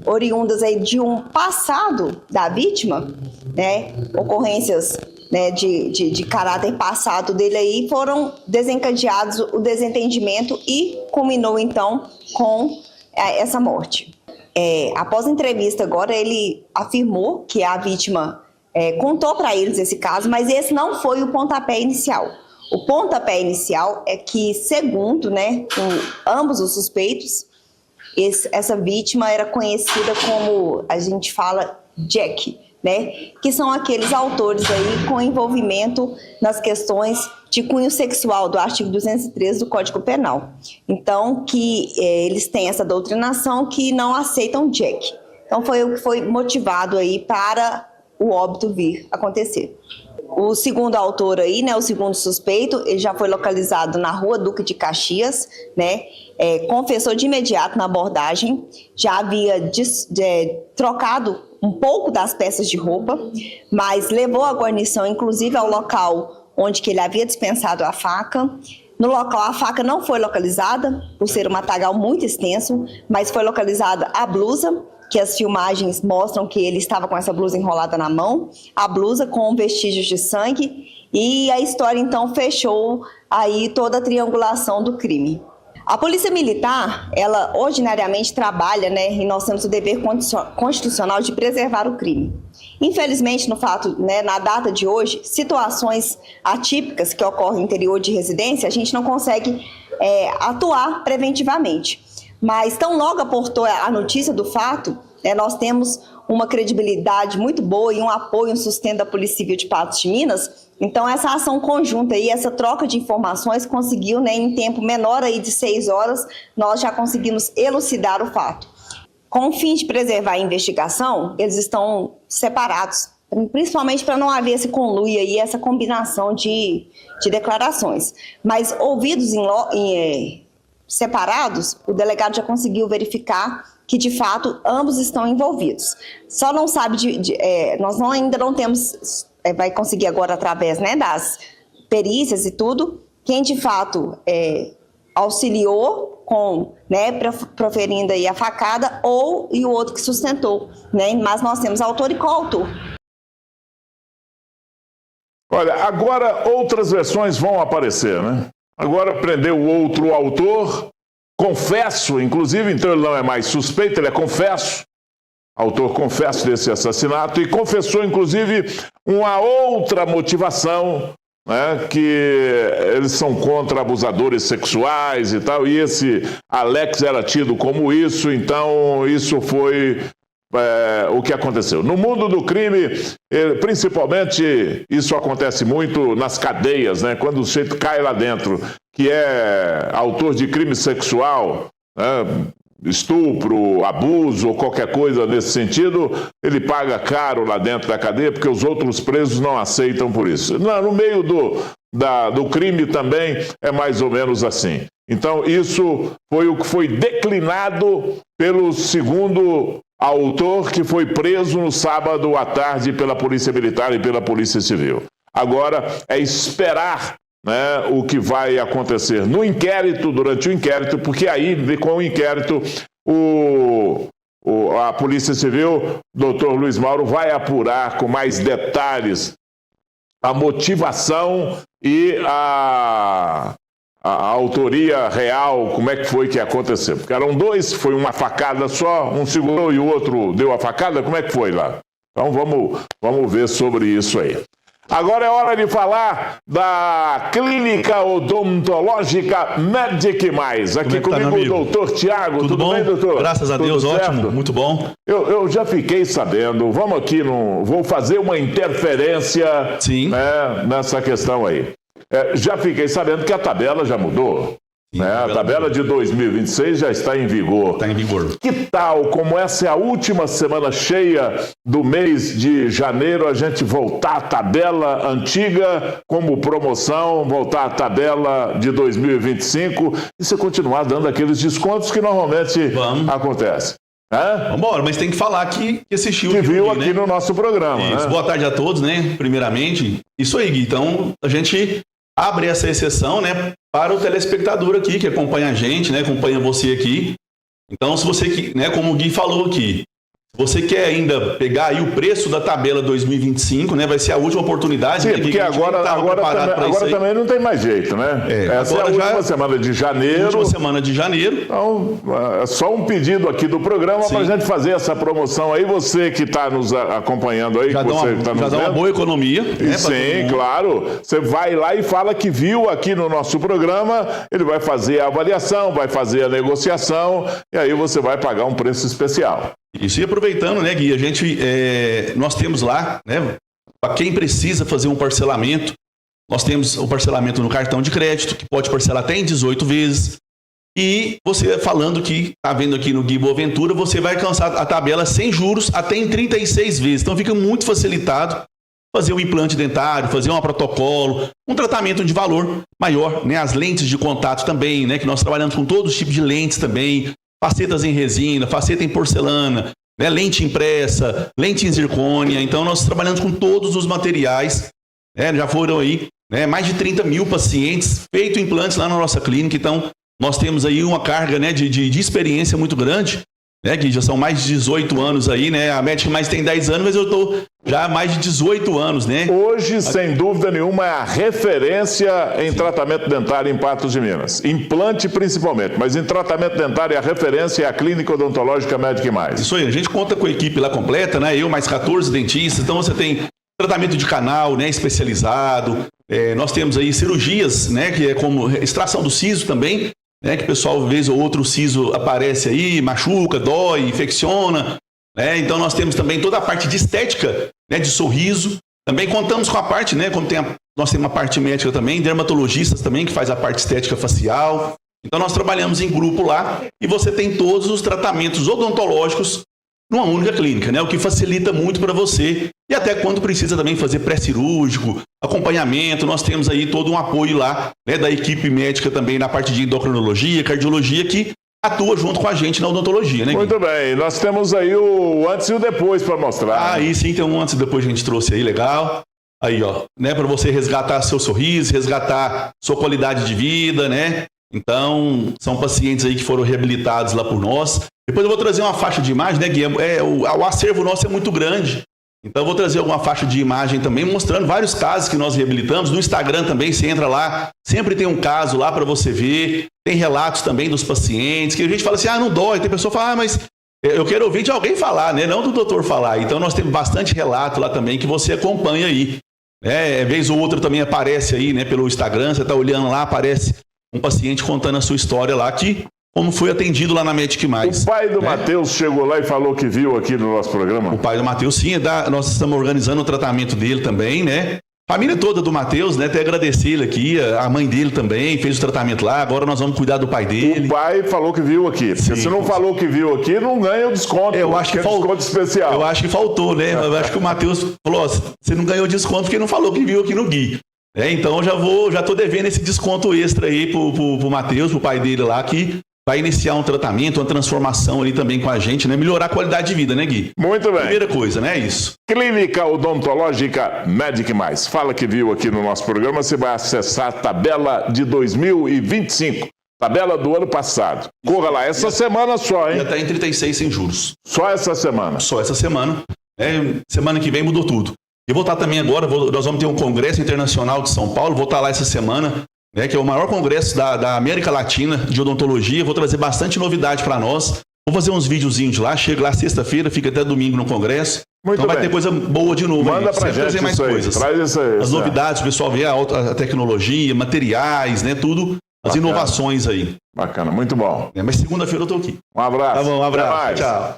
S6: oriundas aí de um passado da vítima, né, ocorrências, né, de caráter passado dele aí, foram desencadeados o desentendimento e culminou então com essa morte. Após a entrevista agora, ele afirmou que a vítima contou para eles esse caso, mas esse não foi o pontapé inicial. O pontapé inicial é que, segundo, né, ambos os suspeitos, essa vítima era conhecida como, a gente fala, Jack, né, que são aqueles autores aí com envolvimento nas questões de cunho sexual do artigo 213 do Código Penal. Então, que eles têm essa doutrinação que não aceitam Jack. Então, foi o que foi motivado aí para o óbito vir acontecer. O segundo autor aí, né, o segundo suspeito, ele já foi localizado na rua Duque de Caxias, né, confessou de imediato na abordagem, já havia trocado um pouco das peças de roupa, mas levou a guarnição, inclusive, ao local onde que ele havia dispensado a faca. No local, a faca não foi localizada, por ser um matagal muito extenso, mas foi localizada a blusa, que as filmagens mostram que ele estava com essa blusa enrolada na mão, a blusa com vestígios de sangue, e a história então fechou aí toda a triangulação do crime. A Polícia Militar, ela ordinariamente trabalha, né, e nós temos o dever constitucional de preservar o crime. Infelizmente, no fato, né, na data de hoje, situações atípicas que ocorrem no interior de residência, a gente não consegue atuar preventivamente. Mas tão logo aportou a notícia do fato, nós temos uma credibilidade muito boa e um apoio, um sustento da Polícia Civil de Patos de Minas. Então, essa ação conjunta e essa troca de informações conseguiu, né, em tempo menor aí de 6 horas, nós já conseguimos elucidar o fato. Com o fim de preservar a investigação, eles estão separados, principalmente para não haver esse conluio aí, essa combinação de declarações. Mas ouvidos separados, o delegado já conseguiu verificar que, de fato, ambos estão envolvidos. Só não sabe, nós ainda não temos, vai conseguir agora através, né, das perícias e tudo, quem de fato auxiliou com, né, proferindo aí a facada, e o outro que sustentou, né, mas nós temos autor e coautor.
S2: Olha, agora outras versões vão aparecer, né? Agora prendeu o outro autor, confesso, inclusive, então ele não é mais suspeito, ele é confesso, autor confesso desse assassinato, e confessou, inclusive, uma outra motivação, né, que eles são contra abusadores sexuais e tal, e esse Alex era tido como isso, então isso foi o que aconteceu. No mundo do crime, principalmente, isso acontece muito nas cadeias, né? Quando o sujeito cai lá dentro, que é autor de crime sexual, né? Estupro, abuso ou qualquer coisa nesse sentido, ele paga caro lá dentro da cadeia, porque os outros presos não aceitam por isso. No meio do crime também é mais ou menos assim. Então, isso foi o que foi declinado pelo segundo autor, que foi preso no sábado à tarde pela Polícia Militar e pela Polícia Civil. Agora é esperar, né, o que vai acontecer no inquérito, durante o inquérito, porque aí, com o inquérito, a Polícia Civil, doutor Luiz Mauro, vai apurar com mais detalhes a motivação e a autoria real, como é que foi que aconteceu. Porque eram dois, foi uma facada só, um segurou e o outro deu a facada, como é que foi lá? Então vamos ver sobre isso aí. Agora é hora de falar da Clínica Odontológica Medic Mais. Aqui comigo o doutor Tiago. Tudo bom? Bem, doutor?
S8: Graças a Deus, ótimo, muito bom.
S2: Eu já fiquei sabendo, vou fazer uma interferência, né, nessa questão aí. Já fiquei sabendo que a tabela já mudou.
S8: Sim,
S2: né? A tabela de 2026 já está em vigor.
S8: Está em vigor.
S2: Que tal, como essa é a última semana cheia do mês de janeiro, a gente voltar à tabela antiga como promoção, voltar à tabela de 2025 e você continuar dando aqueles descontos que normalmente acontecem?
S8: Vamos embora, mas tem que falar que assistiu.
S2: Que viu aqui, né, no nosso programa.
S8: Isso.
S2: Né?
S8: Boa tarde a todos, né? Primeiramente. Isso aí, Gui. Então, a gente abre essa exceção, né, para o telespectador aqui, que acompanha a gente, né, acompanha você aqui. Então, se você, né, como o Gui falou aqui, se você quer ainda pegar aí o preço da tabela 2025, né, vai ser a última oportunidade.
S2: Sim,
S8: né,
S2: porque agora também não tem mais jeito, né? Essa é a última semana de janeiro.
S8: Última semana de janeiro.
S2: Então, é só um pedido aqui do programa para a gente fazer essa promoção aí. Você que está nos acompanhando aí,
S8: já dá uma boa economia. Né,
S2: sim, claro. Você vai lá e fala que viu aqui no nosso programa, ele vai fazer a avaliação, vai fazer a negociação e aí você vai pagar um preço especial.
S8: Isso, e aproveitando, né, Gui, nós temos lá, né, para quem precisa fazer um parcelamento, nós temos o parcelamento no cartão de crédito, que pode parcelar até em 18 vezes, e você falando que está vendo aqui no Gui Boaventura, você vai alcançar a tabela sem juros até em 36 vezes, então fica muito facilitado fazer um implante dentário, fazer um protocolo, um tratamento de valor maior, né, as lentes de contato também, né, que nós trabalhamos com todos os tipos de lentes também, facetas em resina, faceta em porcelana, né, lente impressa, lente em zircônia. Então, nós trabalhamos com todos os materiais. Né, já foram aí, né, mais de 30 mil pacientes feito implantes lá na nossa clínica. Então, nós temos aí uma carga, né, de experiência muito grande. Né, que já são mais de 18 anos aí, né? A Medic Mais tem 10 anos, mas eu estou já há mais de 18 anos, né?
S2: Hoje, sem dúvida nenhuma, é a referência em tratamento dentário em Patos de Minas. Implante principalmente, mas em tratamento dentário a referência é a Clínica Odontológica Medic Mais.
S8: Isso aí, a gente conta com a equipe lá completa, né? Eu mais 14 dentistas, então você tem tratamento de canal, né, especializado. Nós temos aí cirurgias, né, que é como extração do siso também, né, que o pessoal, vez ou outro, o siso aparece aí, machuca, dói, infecciona. Né? Então, nós temos também toda a parte de estética, né, de sorriso. Também contamos com a parte, né, nós temos uma parte médica também, dermatologistas também, que faz a parte estética facial. Então, nós trabalhamos em grupo lá e você tem todos os tratamentos odontológicos, numa única clínica, né? O que facilita muito para você. E até quando precisa também fazer pré-cirúrgico, acompanhamento, nós temos aí todo um apoio lá, né, da equipe médica também na parte de endocrinologia, cardiologia, que atua junto com a gente na odontologia, né, Gui?
S2: Muito bem, nós temos aí o antes e o depois para mostrar.
S8: Aí sim, tem um antes e depois a gente trouxe aí, legal. Aí, ó, né, para você resgatar seu sorriso, resgatar sua qualidade de vida, né? Então, são pacientes aí que foram reabilitados lá por nós. Depois eu vou trazer uma faixa de imagem, né, Gui? O acervo nosso é muito grande. Então eu vou trazer alguma faixa de imagem também, mostrando vários casos que nós reabilitamos. No Instagram também, você entra lá, sempre tem um caso lá para você ver. Tem relatos também dos pacientes, que a gente fala assim, não dói. Tem pessoa que fala, mas eu quero ouvir de alguém falar, né? Não do doutor falar. Então nós temos bastante relato lá também que você acompanha aí. Vez ou outra também aparece aí, né, pelo Instagram, você está olhando lá, aparece um paciente contando a sua história lá, que como foi atendido lá na Medic Mais.
S2: O pai do Matheus chegou lá e falou que viu aqui no nosso programa?
S8: O pai do Matheus, sim, nós estamos organizando o tratamento dele também, né? Família toda do Matheus, né? Até agradecer ele aqui, a mãe dele também fez o tratamento lá, agora nós vamos cuidar do pai dele.
S2: O pai falou que viu aqui, porque se não falou que viu aqui, não ganha o desconto.
S8: Eu acho que
S2: desconto especial.
S8: Eu acho que faltou, né? Eu acho que o Matheus falou, você não ganhou desconto porque não falou que viu aqui no Gui. Então eu já tô devendo esse desconto extra aí pro Matheus, pro pai dele lá, que vai iniciar um tratamento, uma transformação ali também com a gente, né? Melhorar a qualidade de vida, né, Gui?
S2: Muito bem.
S8: Primeira coisa, né? Isso.
S2: Clínica Odontológica Medic Mais. Fala que viu aqui no nosso programa, você vai acessar a tabela de 2025. Tabela do ano passado. Corra lá, essa semana só, hein?
S8: E até em 36 sem juros.
S2: Só essa semana?
S8: Só essa semana. Semana que vem mudou tudo. Eu vou estar também agora, nós vamos ter um congresso internacional de São Paulo, vou estar lá essa semana, né, que é o maior congresso da América Latina de odontologia. Vou trazer bastante novidade para nós. Vou fazer uns videozinhos de lá, chego lá sexta-feira, fica até domingo no congresso.
S2: Muito
S8: então
S2: bem.
S8: Vai ter coisa boa de novo.
S2: Manda pra gente
S8: trazer mais
S2: isso aí.
S8: coisas.
S2: Traz isso aí.
S8: As novidades, o pessoal vê a tecnologia, materiais, né, tudo, as inovações aí.
S2: Bacana, muito bom.
S8: Mas segunda-feira eu tô aqui.
S2: Um abraço.
S8: Tá bom, um abraço. Tchau.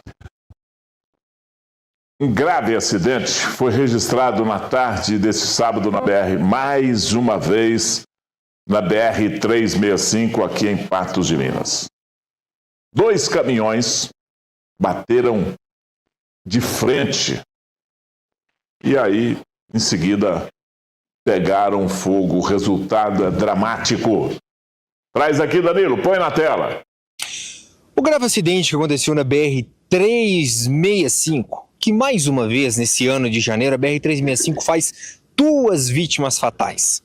S2: Um grave acidente foi registrado na tarde desse sábado na BR, mais uma vez na BR-365 aqui em Patos de Minas. 2 caminhões bateram de frente e aí, em seguida, pegaram fogo. O resultado é dramático. Traz aqui, Danilo, põe na tela.
S7: O grave acidente que aconteceu na BR-365, que mais uma vez nesse ano de janeiro a BR-365 faz 2 vítimas fatais.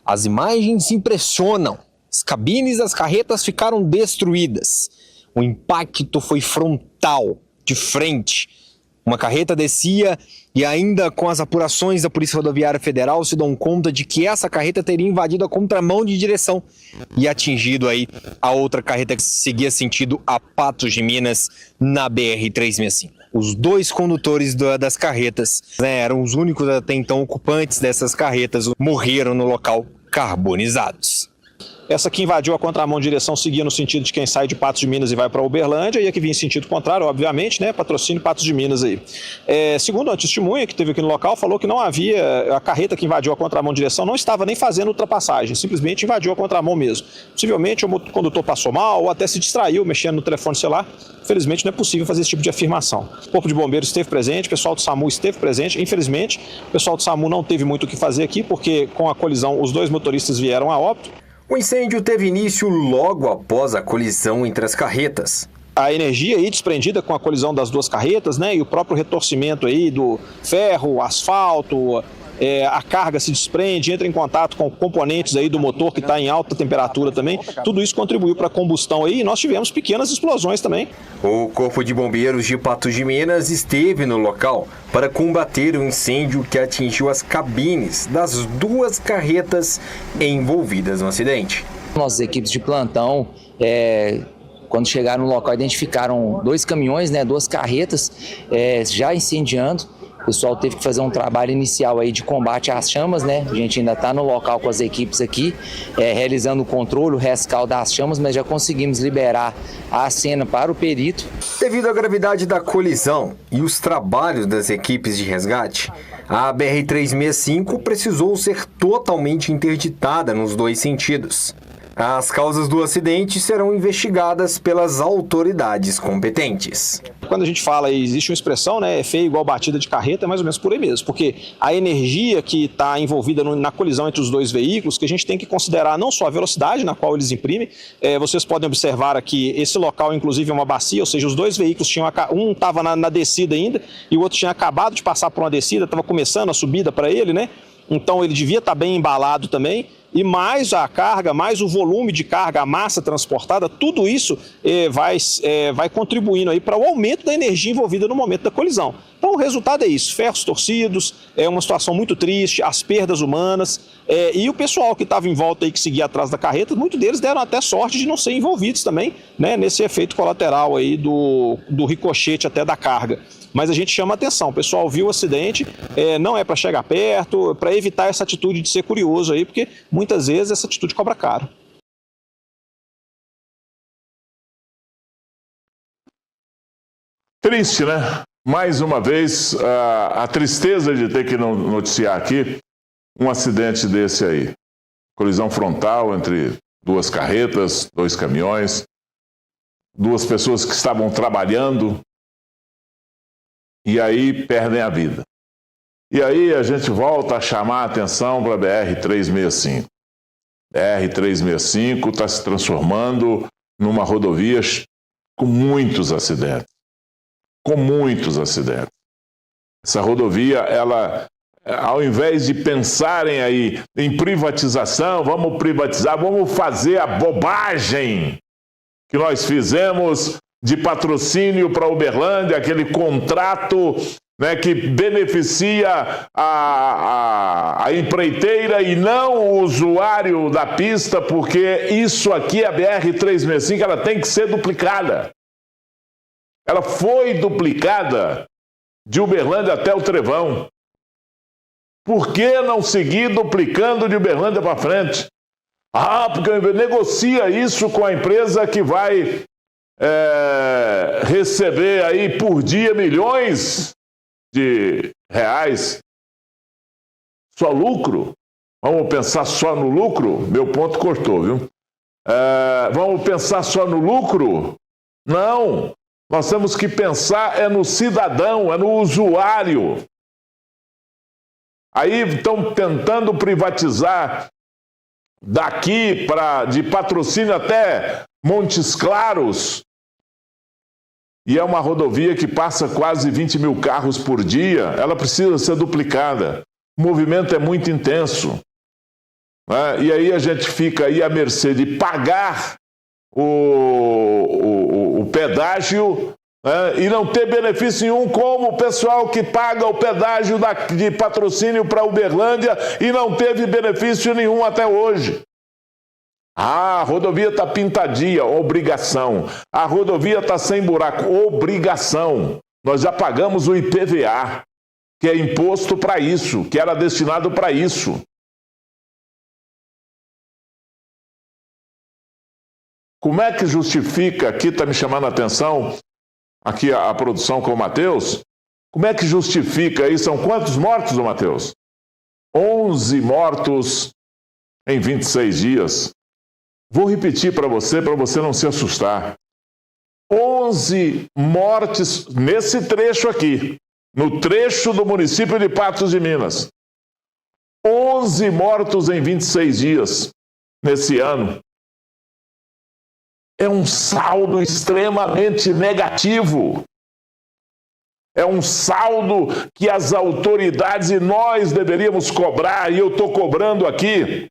S7: As imagens impressionam. As cabines das carretas ficaram destruídas. O impacto foi frontal, de frente. Uma carreta descia e ainda com as apurações da Polícia Rodoviária Federal se dão conta de que essa carreta teria invadido a contramão de direção e atingido aí a outra carreta que seguia sentido a Patos de Minas na BR-365. Os 2 condutores das carretas, né, eram os únicos até então ocupantes dessas carretas, morreram no local carbonizados.
S9: Essa que invadiu a contramão de direção seguia no sentido de quem sai de Patos de Minas e vai para Uberlândia, e a que vinha em sentido contrário, obviamente, né, patrocínio Patos de Minas aí. Segundo a testemunha que teve aqui no local, falou que não havia, a carreta que invadiu a contramão de direção não estava nem fazendo ultrapassagem, simplesmente invadiu a contramão mesmo. Possivelmente o condutor passou mal ou até se distraiu mexendo no telefone celular. Infelizmente não é possível fazer esse tipo de afirmação. O Corpo de Bombeiros esteve presente, o pessoal do SAMU esteve presente. Infelizmente, o pessoal do SAMU não teve muito o que fazer aqui, porque com a colisão os 2 motoristas vieram a óbito.
S10: O incêndio teve início logo após a colisão entre as carretas.
S9: A energia aí desprendida com a colisão das 2 carretas, né, e o próprio retorcimento aí do ferro, asfalto, a carga se desprende, entra em contato com componentes aí do motor que está em alta temperatura também. Tudo isso contribuiu para a combustão aí e nós tivemos pequenas explosões também.
S10: O Corpo de Bombeiros de Patos de Minas esteve no local para combater o incêndio que atingiu as cabines das 2 carretas envolvidas no acidente.
S11: Nossas equipes de plantão, quando chegaram no local, identificaram 2 caminhões, né, 2 carretas já incendiando. O pessoal teve que fazer um trabalho inicial aí de combate às chamas, né? A gente ainda está no local com as equipes aqui, realizando o controle, o rescaldo das chamas, mas já conseguimos liberar a cena para o perito.
S10: Devido à gravidade da colisão e os trabalhos das equipes de resgate, a BR-365 precisou ser totalmente interditada nos 2 sentidos. As causas do acidente serão investigadas pelas autoridades competentes.
S9: Quando a gente fala aí, existe uma expressão, né, é feio igual batida de carreta, é mais ou menos por aí mesmo, porque a energia que está envolvida na colisão entre os dois veículos, que a gente tem que considerar não só a velocidade na qual eles imprimem, vocês podem observar aqui, esse local inclusive é uma bacia, ou seja, os dois veículos tinham, um estava na descida ainda e o outro tinha acabado de passar por uma descida, estava começando a subida para ele, né? Então ele devia estar bem embalado também, e mais a carga, mais o volume de carga, a massa transportada, tudo isso vai contribuindo aí para o aumento da energia envolvida no momento da colisão. Então o resultado é isso, ferros torcidos, é uma situação muito triste, as perdas humanas, e o pessoal que estava em volta aí, que seguia atrás da carreta, muitos deles deram até sorte de não ser envolvidos também, né, nesse efeito colateral aí do ricochete até da carga. Mas a gente chama atenção, o pessoal viu o acidente, não é para chegar perto, para evitar essa atitude de ser curioso aí, porque muitas vezes essa atitude cobra caro.
S2: Triste, né? Mais uma vez, a tristeza de ter que noticiar aqui um acidente desse aí. Colisão frontal entre duas carretas, dois caminhões, duas pessoas que estavam trabalhando, e aí perdem a vida. E aí a gente volta a chamar a atenção para a BR-365. BR-365 está se transformando numa rodovia com muitos acidentes. Com muitos acidentes. Essa rodovia, ela, ao invés de pensarem aí em privatização, vamos privatizar, vamos fazer a bobagem que nós fizemos de patrocínio para Uberlândia, aquele contrato, né, que beneficia a empreiteira e não o usuário da pista, porque isso aqui, a BR-365, ela tem que ser duplicada. Ela foi duplicada de Uberlândia até o Trevão. Por que não seguir duplicando de Uberlândia para frente? Porque negocia isso com a empresa que vai receber aí por dia milhões de reais. Só lucro? Vamos pensar só no lucro? Meu ponto cortou, viu? Vamos pensar só no lucro? Não! Nós temos que pensar no cidadão, no usuário. Aí estão tentando privatizar daqui de patrocínio até Montes Claros. E é uma rodovia que passa quase 20 mil carros por dia. Ela precisa ser duplicada. O movimento é muito intenso. Né? E aí a gente fica aí à mercê de pagar o pedágio, né, e não ter benefício nenhum, como o pessoal que paga o pedágio de patrocínio para Uberlândia e não teve benefício nenhum até hoje. A rodovia está pintadinha, obrigação. A rodovia está sem buraco, obrigação. Nós já pagamos o IPVA, que é imposto para isso, que era destinado para isso. Como é que justifica, aqui está me chamando a atenção, aqui a produção com o Matheus, como é que justifica aí, são quantos mortos, Matheus? 11 mortos em 26 dias. Vou repetir para você não se assustar. 11 mortes nesse trecho aqui, no trecho do município de Patos de Minas. 11 mortos em 26 dias nesse ano. É um saldo extremamente negativo. É um saldo que as autoridades e nós deveríamos cobrar, e eu estou cobrando aqui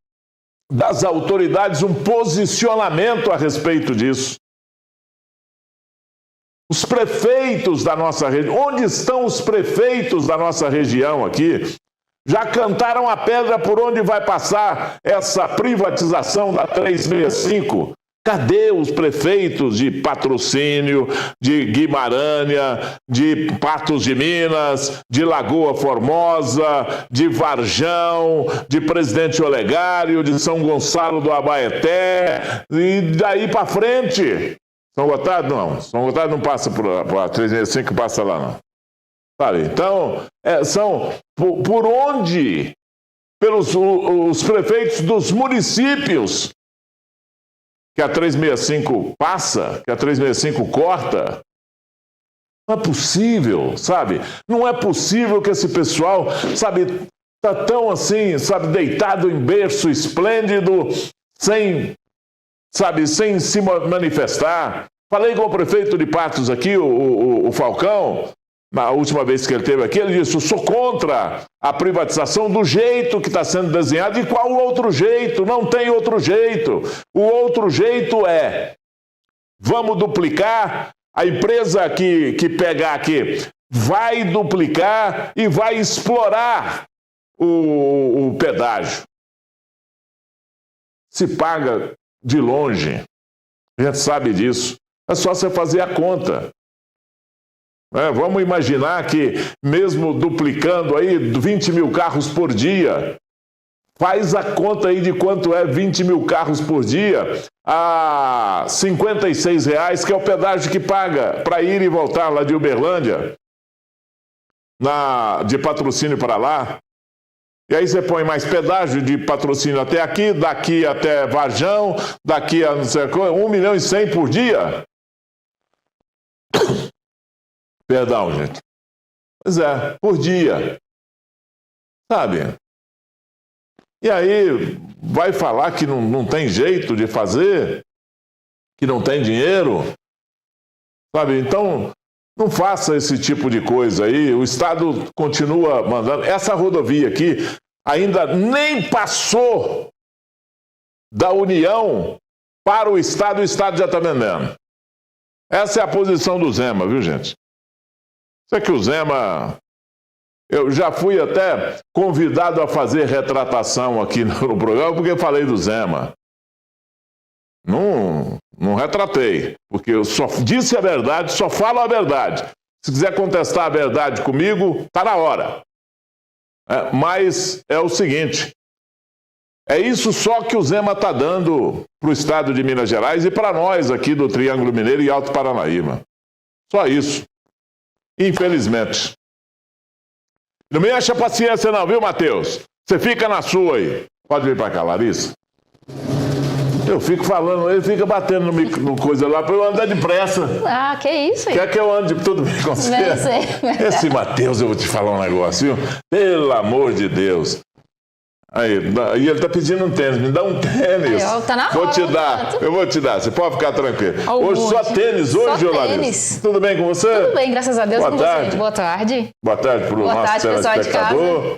S2: das autoridades um posicionamento a respeito disso. Os prefeitos da nossa região, onde estão os prefeitos da nossa região aqui? Já cantaram a pedra por onde vai passar essa privatização da 365? Cadê os prefeitos de Patrocínio, de Guimarães, de Patos de Minas, de Lagoa Formosa, de Varjão, de Presidente Olegário, de São Gonçalo do Abaeté, e daí para frente? São Gotardo não. São Gotardo não passa por a 365, passa lá não. Sabe? Então, são por onde? Pelos os prefeitos dos municípios que a 365 passa, que a 365 corta. Não é possível, sabe? Não é possível que esse pessoal, sabe, tá tão assim, sabe, deitado em berço esplêndido, sem se manifestar. Falei com o prefeito de Patos aqui, o Falcão, na última vez que ele esteve aqui, ele disse: eu sou contra a privatização do jeito que está sendo desenhado. E qual o outro jeito? Não tem outro jeito. O outro jeito é: vamos duplicar, a empresa que pegar aqui vai duplicar e vai explorar o pedágio. Se paga de longe, a gente sabe disso. É só você fazer a conta. Vamos imaginar que, mesmo duplicando aí 20 mil carros por dia, faz a conta aí de quanto é 20 mil carros por dia, a R$ 56,00, que é o pedágio que paga para ir e voltar lá de Uberlândia, de Patrocínio para lá. E aí você põe mais pedágio de Patrocínio até aqui, daqui até Varjão, daqui a não sei quanto, 1.100.000 por dia. Perdão, gente. Pois é, por dia. Sabe? E aí vai falar que não tem jeito de fazer, que não tem dinheiro. Sabe? Então, não faça esse tipo de coisa aí. O Estado continua mandando. Essa rodovia aqui ainda nem passou da União para o Estado já está vendendo. Essa é a posição do Zema, viu, gente? Isso é que o Zema... Eu já fui até convidado a fazer retratação aqui no programa porque eu falei do Zema. Não retratei, porque eu só disse a verdade, só falo a verdade. Se quiser contestar a verdade comigo, está na hora. Mas é o seguinte, é isso só que o Zema está dando para o Estado de Minas Gerais e para nós aqui do Triângulo Mineiro e Alto Paranaíba. Só isso. Infelizmente. Não me enche a paciência não, viu, Matheus? Você fica na sua aí. Pode vir para cá, Larissa. Eu fico falando, ele fica batendo no coisa lá para eu andar depressa.
S12: Ah, que isso?
S2: Quer que eu ande tudo bem com você? Esse Matheus, eu vou te falar um negócio, viu? Pelo amor de Deus. Aí, e ele tá pedindo um tênis, me dá um tênis.
S12: Tá na
S2: vou te dar, eu vou te dar, você pode ficar tranquilo. Hoje só tênis, hoje, Larissa? Tudo bem com você?
S12: Tudo bem, graças a Deus.
S2: Boa tarde.
S12: Você. Boa tarde.
S2: Boa tarde para o nosso telespectador.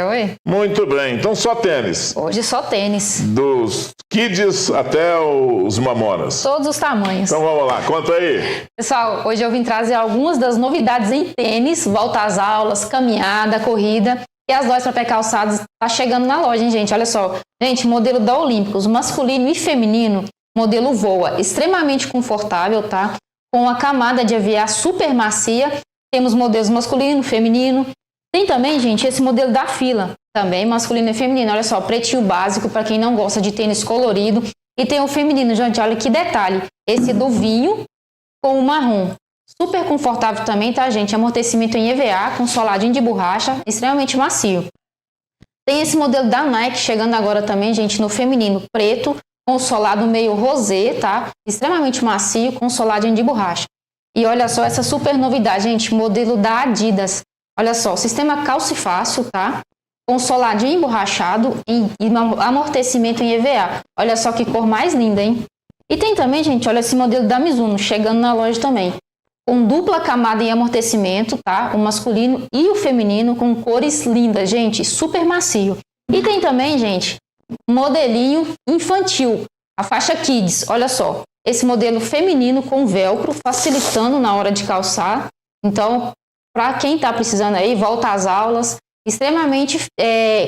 S12: Oi.
S2: Muito bem, então só tênis.
S12: Hoje só tênis.
S2: Dos kids até os mamonas.
S12: Todos os tamanhos.
S2: Então vamos lá, conta aí.
S12: Pessoal, hoje eu vim trazer algumas das novidades em tênis, volta às aulas, caminhada, corrida. E as lojas para pé calçados tá chegando na loja, hein, gente? Olha só. Gente, modelo da Olímpicos, masculino e feminino, modelo Voa, extremamente confortável, tá? Com a camada de EVA super macia. Temos modelos masculino, feminino. Tem também, gente, esse modelo da Fila, também masculino e feminino. Olha só, pretinho básico para quem não gosta de tênis colorido. E tem o feminino, gente, olha que detalhe. Esse do vinho com o marrom. Super confortável também, tá, gente? Amortecimento em EVA, com soladinho de borracha, extremamente macio. Tem esse modelo da Nike chegando agora também, gente, no feminino preto, com solado meio rosé, tá? Extremamente macio, com soladinho de borracha. E olha só essa super novidade, gente, modelo da Adidas. Olha só, sistema calcifácil, tá? Com soladinho emborrachado e amortecimento em EVA. Olha só que cor mais linda, hein? E tem também, gente, olha esse modelo da Mizuno chegando na loja também. Com dupla camada em amortecimento, tá? O masculino e o feminino com cores lindas, gente, super macio. E tem também, gente, modelinho infantil, a faixa Kids, olha só. Esse modelo feminino com velcro, facilitando na hora de calçar. Então, para quem tá precisando aí, volta às aulas, extremamente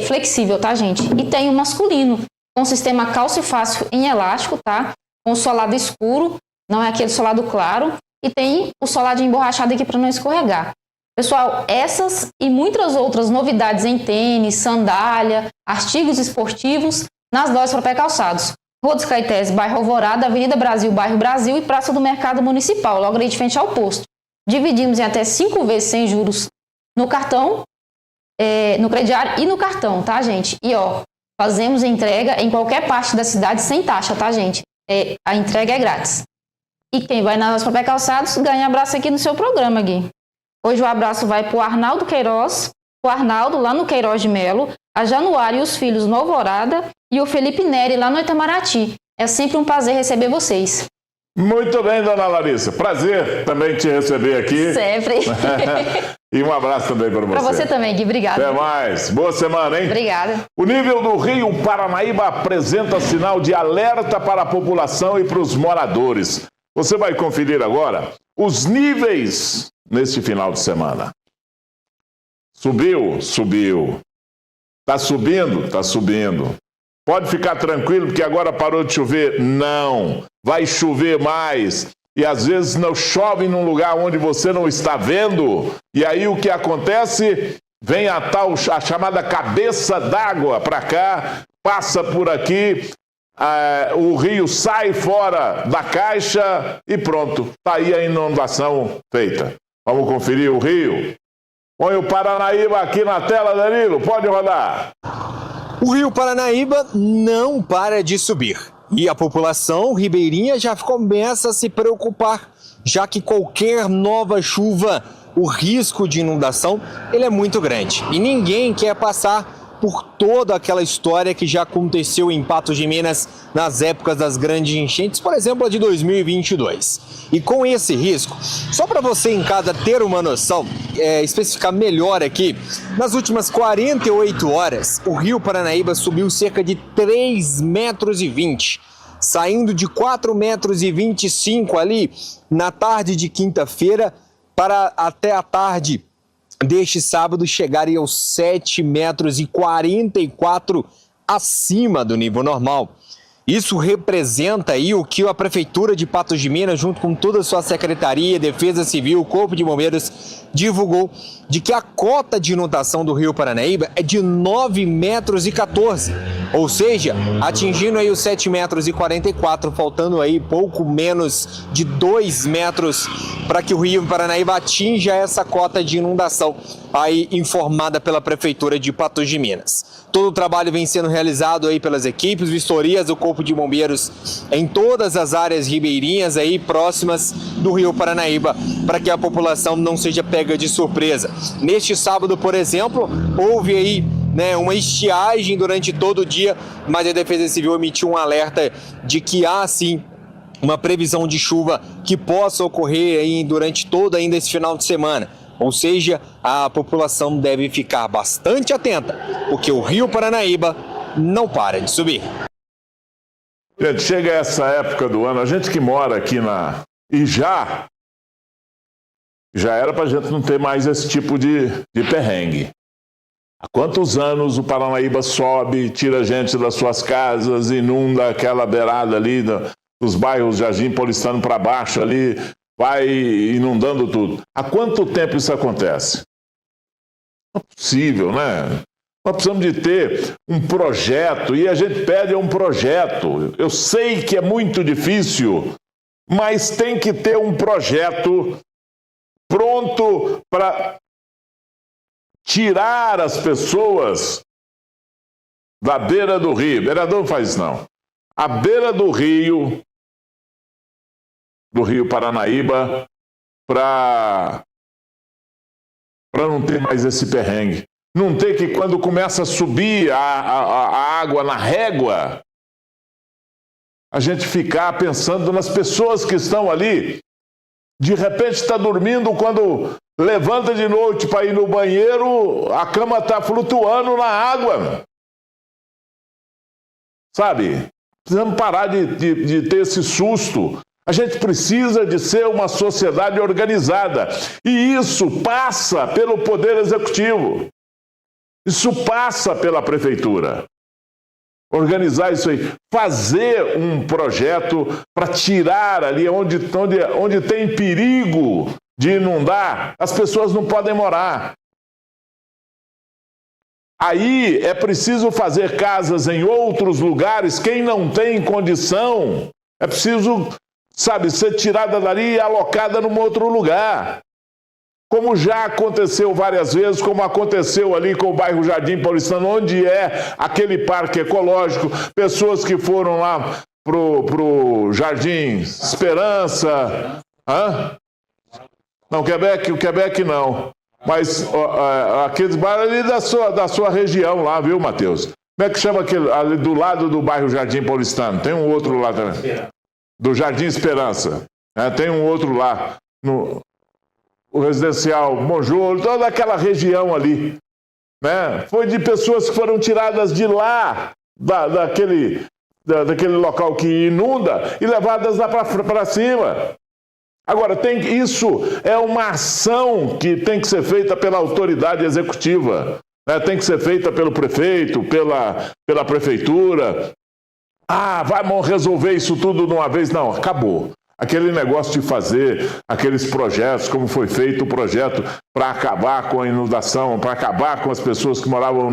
S12: flexível, tá, gente? E tem o masculino, com sistema calcifácil em elástico, tá? Com solado escuro, não é aquele solado claro. E tem o soladinho emborrachado aqui para não escorregar. Pessoal, essas e muitas outras novidades em tênis, sandália, artigos esportivos nas lojas para pé calçados. Rua dos Caetés, bairro Alvorada, Avenida Brasil, bairro Brasil e Praça do Mercado Municipal, logo ali de frente ao posto. Dividimos em até 5 vezes sem juros no cartão, no crediário e no cartão, tá, gente? E ó, fazemos entrega em qualquer parte da cidade sem taxa, tá, gente? a entrega é grátis. E quem vai na Loja Papel Calçados ganha abraço aqui no seu programa, Gui. Hoje o abraço vai para o Arnaldo Queiroz, o Arnaldo lá no Queiroz de Melo, a Januária e os filhos no Alvorada e o Felipe Neri lá no Itamaraty. É sempre um prazer receber vocês.
S2: Muito bem, dona Larissa. Prazer também te receber aqui.
S12: Sempre.
S2: E um abraço também para você.
S12: Para você também, Gui. Obrigada.
S2: Até mais. Boa semana, hein?
S12: Obrigada.
S2: O nível do Rio Paranaíba apresenta sinal de alerta para a população e para os moradores. Você vai conferir agora os níveis neste final de semana. Subiu? Subiu. Tá subindo? Tá subindo. Pode ficar tranquilo porque agora parou de chover? Não. Vai chover mais. E às vezes não chove num lugar onde você não está vendo. E aí o que acontece? Vem a chamada cabeça d'água para cá, passa por aqui, o rio sai fora da caixa e pronto. Está aí a inundação feita. Vamos conferir o rio? Põe o Paranaíba aqui na tela, Danilo. Pode rodar.
S7: O rio Paranaíba não para de subir. E a população ribeirinha já começa a se preocupar, já que qualquer nova chuva, o risco de inundação ele é muito grande. E ninguém quer passar por toda aquela história que já aconteceu em Patos de Minas nas épocas das grandes enchentes, por exemplo, a de 2022. E com esse risco, só para você em casa ter uma noção, especificar melhor aqui, nas últimas 48 horas, o rio Paranaíba subiu cerca de 3,20 metros, saindo de 4,25 metros ali na tarde de quinta-feira para até a tarde deste sábado chegarem aos 7,44 metros acima do nível normal. Isso representa aí o que a Prefeitura de Patos de Minas, junto com toda a sua Secretaria, Defesa Civil, Corpo de Bombeiros, divulgou de que a cota de inundação do rio Paranaíba é de 9,14 metros, ou seja, atingindo aí os 7,44 metros, faltando aí pouco menos de 2 metros para que o rio Paranaíba atinja essa cota de inundação aí informada pela Prefeitura de Patos de Minas. Todo o trabalho vem sendo realizado aí pelas equipes, vistorias do Corpo de Bombeiros em todas as áreas ribeirinhas aí próximas do rio Paranaíba, para que a população não seja pega de surpresa. Neste sábado, por exemplo, houve aí uma estiagem durante todo o dia, mas a Defesa Civil emitiu um alerta de que há sim uma previsão de chuva que possa ocorrer aí durante todo ainda esse final de semana. Ou seja, a população deve ficar bastante atenta, porque o rio Paranaíba não para de subir.
S2: Gente, chega essa época do ano, a gente que mora aqui e já era para a gente não ter mais esse tipo de perrengue. Há quantos anos o Paranaíba sobe, tira a gente das suas casas, inunda aquela beirada ali dos bairros Jardim Paulistano para baixo ali, vai inundando tudo. Há quanto tempo isso acontece? Não é possível, né? Nós precisamos de ter um projeto, e a gente pede um projeto. Eu sei que é muito difícil, mas tem que ter um projeto pronto para tirar as pessoas da beira do rio. Vereador não faz isso, não. A beira do rio Paranaíba, para não ter mais esse perrengue. Não ter que, quando começa a subir a água na régua, a gente ficar pensando nas pessoas que estão ali. De repente está dormindo, quando levanta de noite para ir no banheiro, a cama está flutuando na água. Sabe? Precisamos parar de ter esse susto. A gente precisa de ser uma sociedade organizada. E isso passa pelo Poder Executivo. Isso passa pela Prefeitura. Organizar isso aí. Fazer um projeto para tirar ali onde tem perigo de inundar, as pessoas não podem morar. Aí é preciso fazer casas em outros lugares. Quem não tem condição, é preciso, ser tirada dali e alocada num outro lugar. Como já aconteceu várias vezes, como aconteceu ali com o bairro Jardim Paulistano, onde é aquele parque ecológico, pessoas que foram lá pro Jardim Esperança. Hã? Não, o Quebec não. Mas aqueles bairros ali da sua região lá, viu, Matheus? Como é que chama aquele ali do lado do bairro Jardim Paulistano? Tem um outro lá também. Do Jardim Esperança. Tem um outro lá. O residencial Monjolo, toda aquela região ali. Né? Foi de pessoas que foram tiradas de lá, daquele local que inunda, e levadas lá para cima. Agora, isso é uma ação que tem que ser feita pela autoridade executiva, né? Tem que ser feita pelo prefeito, pela prefeitura. Vamos resolver isso tudo de uma vez? Não, acabou. Aquele negócio de fazer aqueles projetos, como foi feito o projeto para acabar com a inundação, para acabar com as pessoas que moravam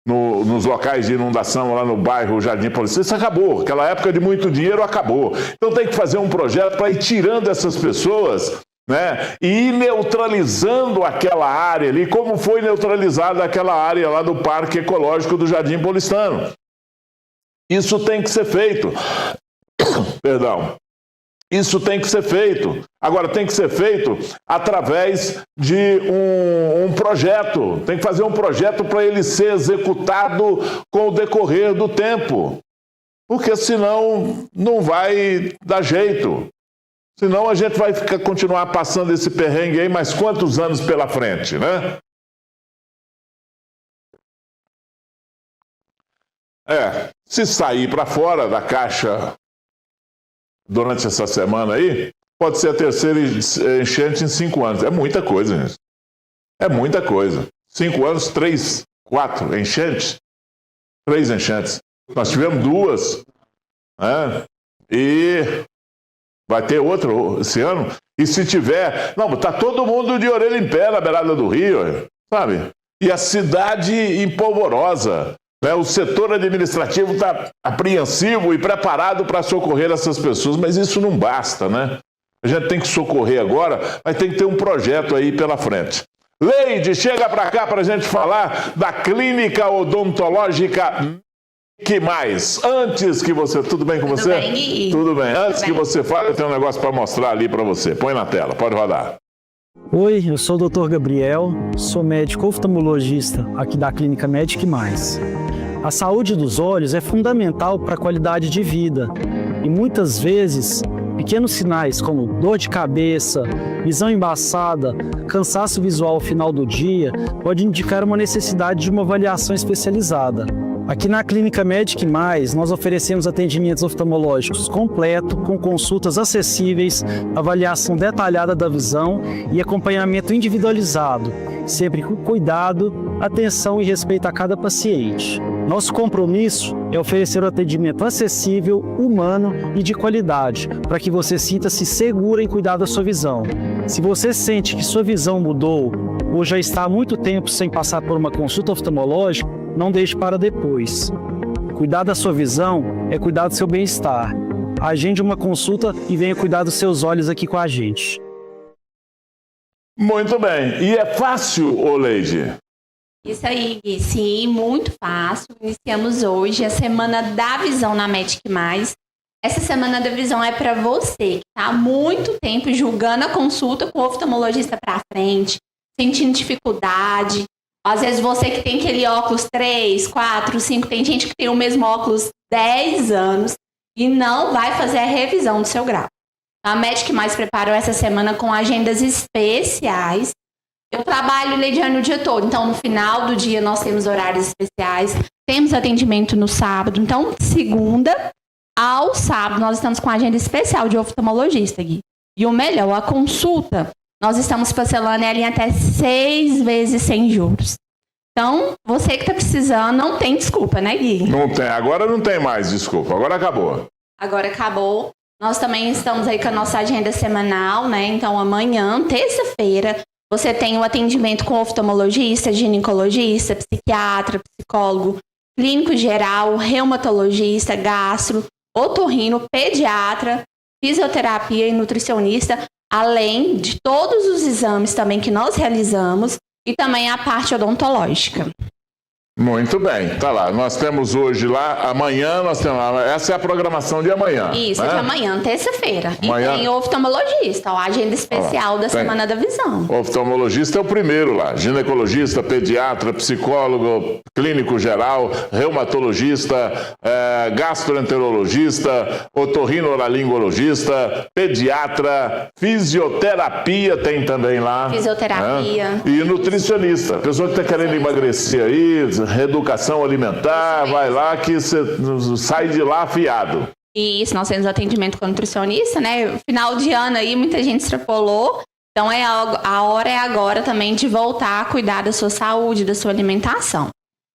S2: nos locais de inundação lá no bairro Jardim Paulistano, isso acabou. Aquela época de muito dinheiro acabou. Então tem que fazer um projeto para ir tirando essas pessoas, né, e ir neutralizando aquela área ali, como foi neutralizada aquela área lá do Parque Ecológico do Jardim Paulistano. Isso tem que ser feito. Perdão. Isso tem que ser feito. Agora, tem que ser feito através de um projeto. Tem que fazer um projeto para ele ser executado com o decorrer do tempo. Porque senão não vai dar jeito. Senão a gente vai continuar passando esse perrengue aí mais quantos anos pela frente, né? Se sair para fora da caixa durante essa semana aí, pode ser a terceira enchente em 5 anos. É muita coisa, gente. É muita coisa. 5 anos, 4 enchentes. 3 enchentes. Nós tivemos 2. Né? E vai ter outro esse ano. E se tiver... Não, tá todo mundo de orelha em pé na beirada do rio, sabe? E a cidade empolvorosa. O setor administrativo está apreensivo e preparado para socorrer essas pessoas, mas isso não basta, né? A gente tem que socorrer agora, mas tem que ter um projeto aí pela frente. Leide, chega para cá para a gente falar da clínica odontológica que mais? Antes que você... Tudo bem com você?
S13: Tudo bem,
S2: Tudo bem. Antes que você fale, eu tenho um negócio para mostrar ali para você. Põe na tela, pode rodar.
S14: Oi, eu sou o Dr. Gabriel, sou médico oftalmologista aqui da Clínica Medic Mais. A saúde dos olhos é fundamental para a qualidade de vida e muitas vezes pequenos sinais como dor de cabeça, visão embaçada, cansaço visual ao final do dia pode indicar uma necessidade de uma avaliação especializada. Aqui na Clínica Medic Mais, nós oferecemos atendimentos oftalmológicos completo, com consultas acessíveis, avaliação detalhada da visão e acompanhamento individualizado, sempre com cuidado, atenção e respeito a cada paciente. Nosso compromisso é oferecer um atendimento acessível, humano e de qualidade, para que você sinta-se segura em cuidar da sua visão. Se você sente que sua visão mudou ou já está há muito tempo sem passar por uma consulta oftalmológica, não deixe para depois. Cuidar da sua visão é cuidar do seu bem-estar. Agende uma consulta e venha cuidar dos seus olhos aqui com a gente.
S2: Muito bem. E é fácil, Leide?
S13: Isso aí, Gui. Sim, muito fácil. Iniciamos hoje a Semana da Visão na Medic Mais. Essa Semana da Visão é para você que está há muito tempo julgando a consulta com o oftalmologista para frente, sentindo dificuldade. Às vezes você que tem aquele óculos 3, 4, 5, tem gente que tem o mesmo óculos 10 anos e não vai fazer a revisão do seu grau. A Medic Mais preparou essa semana com agendas especiais. Eu trabalho, Leidiane, o dia todo, então no final do dia nós temos horários especiais, temos atendimento no sábado, então segunda ao sábado nós estamos com a agenda especial de oftalmologista, Gui. E o melhor, a consulta, nós estamos parcelando ela em até 6 vezes sem juros. Então, você que está precisando, não tem desculpa, né, Gui?
S2: Não tem, agora não tem mais desculpa, agora acabou.
S13: Agora acabou. Nós também estamos aí com a nossa agenda semanal, né? Então, amanhã, terça-feira, você tem o atendimento com oftalmologista, ginecologista, psiquiatra, psicólogo, clínico geral, reumatologista, gastro, otorrino, pediatra, fisioterapia e nutricionista, além de todos os exames também que nós realizamos e também a parte odontológica.
S2: Muito bem, tá lá. Nós temos hoje lá, amanhã nós temos. Essa é a programação de amanhã.
S13: Isso,
S2: né?
S13: de amanhã, terça-feira.
S2: Amanhã...
S13: E tem oftalmologista, ó, a agenda especial da Semana da Visão.
S2: O oftalmologista é o primeiro lá. Ginecologista, pediatra, psicólogo, clínico geral, reumatologista, gastroenterologista, otorrinolaringologista, pediatra, fisioterapia tem também lá.
S13: Fisioterapia.
S2: Né? E nutricionista. Pessoa que está querendo emagrecer aí, reeducação alimentar, vai lá que você sai de lá afiado.
S13: Isso, nós temos atendimento com nutricionista, né? Final de ano aí, muita gente extrapolou. Então, a hora é agora também de voltar a cuidar da sua saúde, da sua alimentação.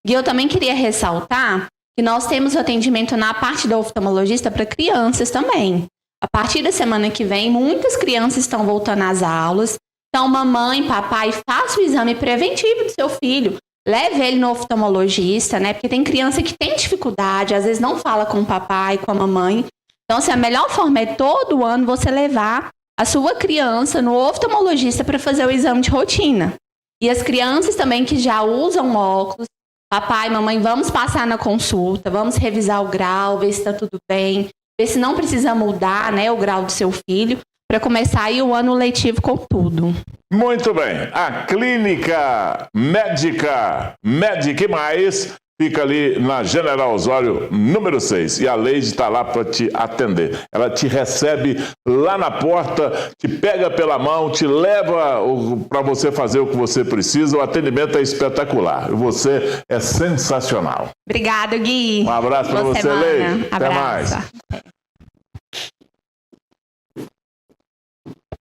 S13: E eu também queria ressaltar que nós temos o atendimento na parte da oftalmologista para crianças também. A partir da semana que vem, muitas crianças estão voltando às aulas. Então, mamãe, papai, faça o exame preventivo do seu filho. Leve ele no oftalmologista, né? Porque tem criança que tem dificuldade, às vezes não fala com o papai, com a mamãe. Então, assim, a melhor forma é todo ano você levar a sua criança no oftalmologista para fazer o exame de rotina. E as crianças também que já usam óculos, papai, mamãe, vamos passar na consulta, vamos revisar o grau, ver se está tudo bem, ver se não precisa mudar, né, o grau do seu filho, para começar aí o ano letivo com tudo.
S2: Muito bem. A Clínica Médica Medic Mais fica ali na General Osório, número 6. E a Leide está lá para te atender. Ela te recebe lá na porta, te pega pela mão, te leva para você fazer o que você precisa. O atendimento é espetacular. Você é sensacional.
S13: Obrigada, Gui.
S2: Um abraço para você, Leide. Até mais.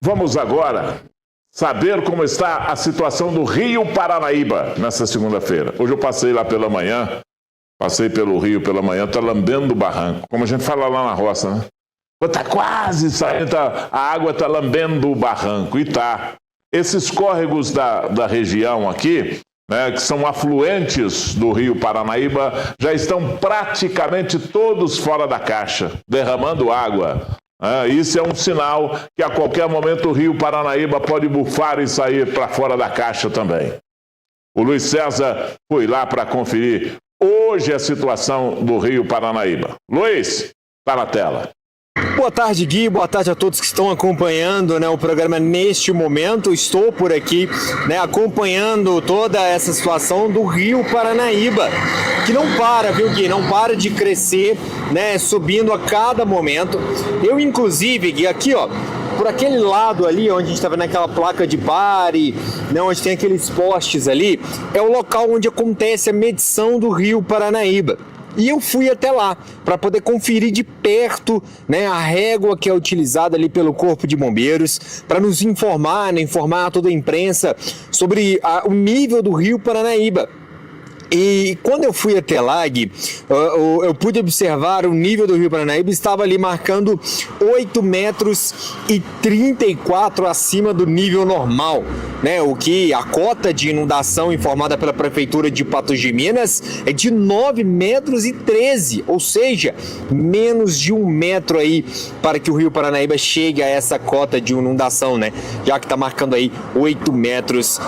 S2: Vamos agora saber como está a situação do Rio Paranaíba nessa segunda-feira. Hoje eu passei lá pela manhã, passei pelo Rio pela manhã, está lambendo o barranco, como a gente fala lá na roça, né? Está quase saindo, a água está lambendo o barranco, e tá. Esses córregos da região aqui, né, que são afluentes do Rio Paranaíba, já estão praticamente todos fora da caixa, derramando água. Isso é um sinal que a qualquer momento o Rio Paranaíba pode bufar e sair para fora da caixa também. O Luiz César foi lá para conferir hoje a situação do Rio Paranaíba. Luiz, está na tela.
S7: Boa tarde, Gui. Boa tarde a todos que estão acompanhando, né, o programa neste momento. Estou por aqui, né, acompanhando toda essa situação do Rio Paranaíba, que não para, viu, Gui? Não para de crescer, né, subindo a cada momento. Eu, inclusive, Gui, aqui, ó, por aquele lado ali, onde a gente estava naquela placa de pare, né, onde tem aqueles postes ali, é o local onde acontece a medição do Rio Paranaíba. E eu fui até lá para poder conferir de perto, né, a régua que é utilizada ali pelo Corpo de Bombeiros para nos informar, né, informar a toda a imprensa sobre o nível do Rio Paranaíba. E quando eu fui até lá, Gui, eu pude observar o nível do Rio Paranaíba, estava ali marcando 8,34 metros acima do nível normal, né? O que a cota de inundação informada pela Prefeitura de Patos de Minas é de 9,13 metros, ou seja, menos de 1 metro aí para que o Rio Paranaíba chegue a essa cota de inundação, né? Já que está marcando aí 8,34 metros.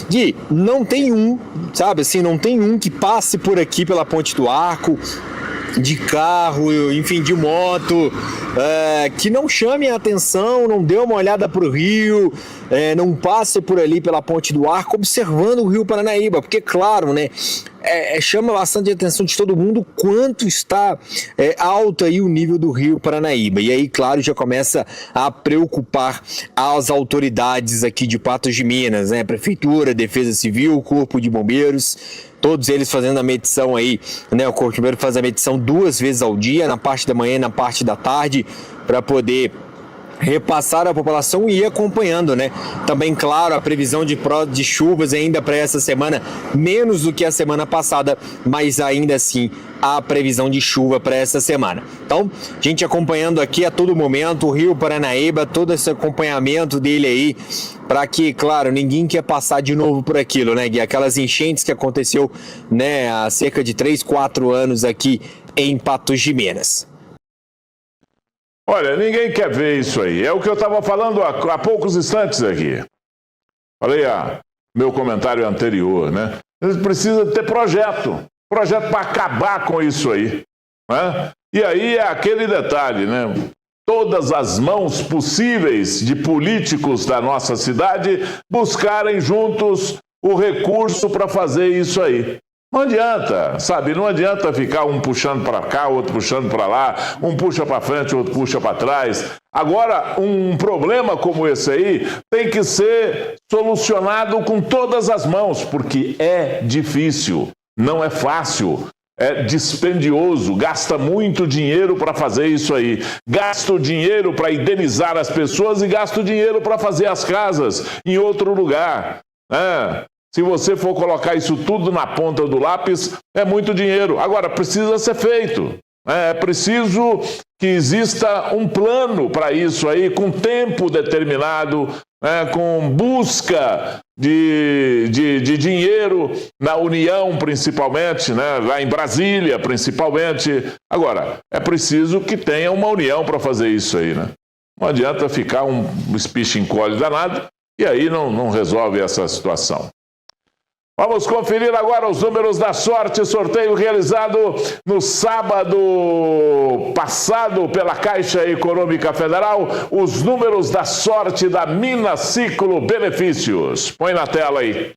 S7: Gui, não tem sabe assim, não tem um que passe por aqui pela Ponte do Arco, de carro, enfim, de moto, que não chame a atenção, não dê uma olhada para o rio, não passe por ali pela Ponte do Arco observando o Rio Paranaíba, porque claro, né, chama bastante a atenção de todo mundo quanto está alto aí o nível do Rio Paranaíba, e aí claro já começa a preocupar as autoridades aqui de Patos de Minas, né, Prefeitura, Defesa Civil, Corpo de Bombeiros, todos eles fazendo a medição aí, né? O Corpo de Bombeiros faz a medição 2 vezes ao dia, na parte da manhã e na parte da tarde, para poder repassar a população e ir acompanhando, né? Também, claro, a previsão de chuvas ainda para essa semana, menos do que a semana passada, mas ainda assim a previsão de chuva para essa semana. Então, a gente acompanhando aqui a todo momento o Rio Paranaíba, todo esse acompanhamento dele aí, para que, claro, ninguém quer passar de novo por aquilo, né, Gui? Aquelas enchentes que aconteceu, né, há cerca de 3, 4 anos aqui em Patos de Minas.
S2: Olha, ninguém quer ver isso aí. É o que eu estava falando há poucos instantes aqui. Falei meu comentário anterior, né? Eles precisam ter projeto para acabar com isso aí, né? E aí é aquele detalhe, né? Todas as mãos possíveis de políticos da nossa cidade buscarem juntos o recurso para fazer isso aí. Não adianta, sabe? Não adianta ficar um puxando para cá, outro puxando para lá, um puxa para frente, outro puxa para trás. Agora, um problema como esse aí tem que ser solucionado com todas as mãos, porque é difícil, não é fácil. É dispendioso, gasta muito dinheiro para fazer isso aí. Gasta o dinheiro para indenizar as pessoas e gasta o dinheiro para fazer as casas em outro lugar. Se você for colocar isso tudo na ponta do lápis, é muito dinheiro. Agora, precisa ser feito. É preciso que exista um plano para isso aí, com tempo determinado, com busca de dinheiro na União, principalmente, né? Lá em Brasília, principalmente. Agora, é preciso que tenha uma união para fazer isso aí, né? Não adianta ficar um espicha-encolhe danado e aí não resolve essa situação. Vamos conferir agora os números da sorte, sorteio realizado no sábado passado pela Caixa Econômica Federal, os números da sorte da Minas Ciclo Benefícios. Põe na tela aí.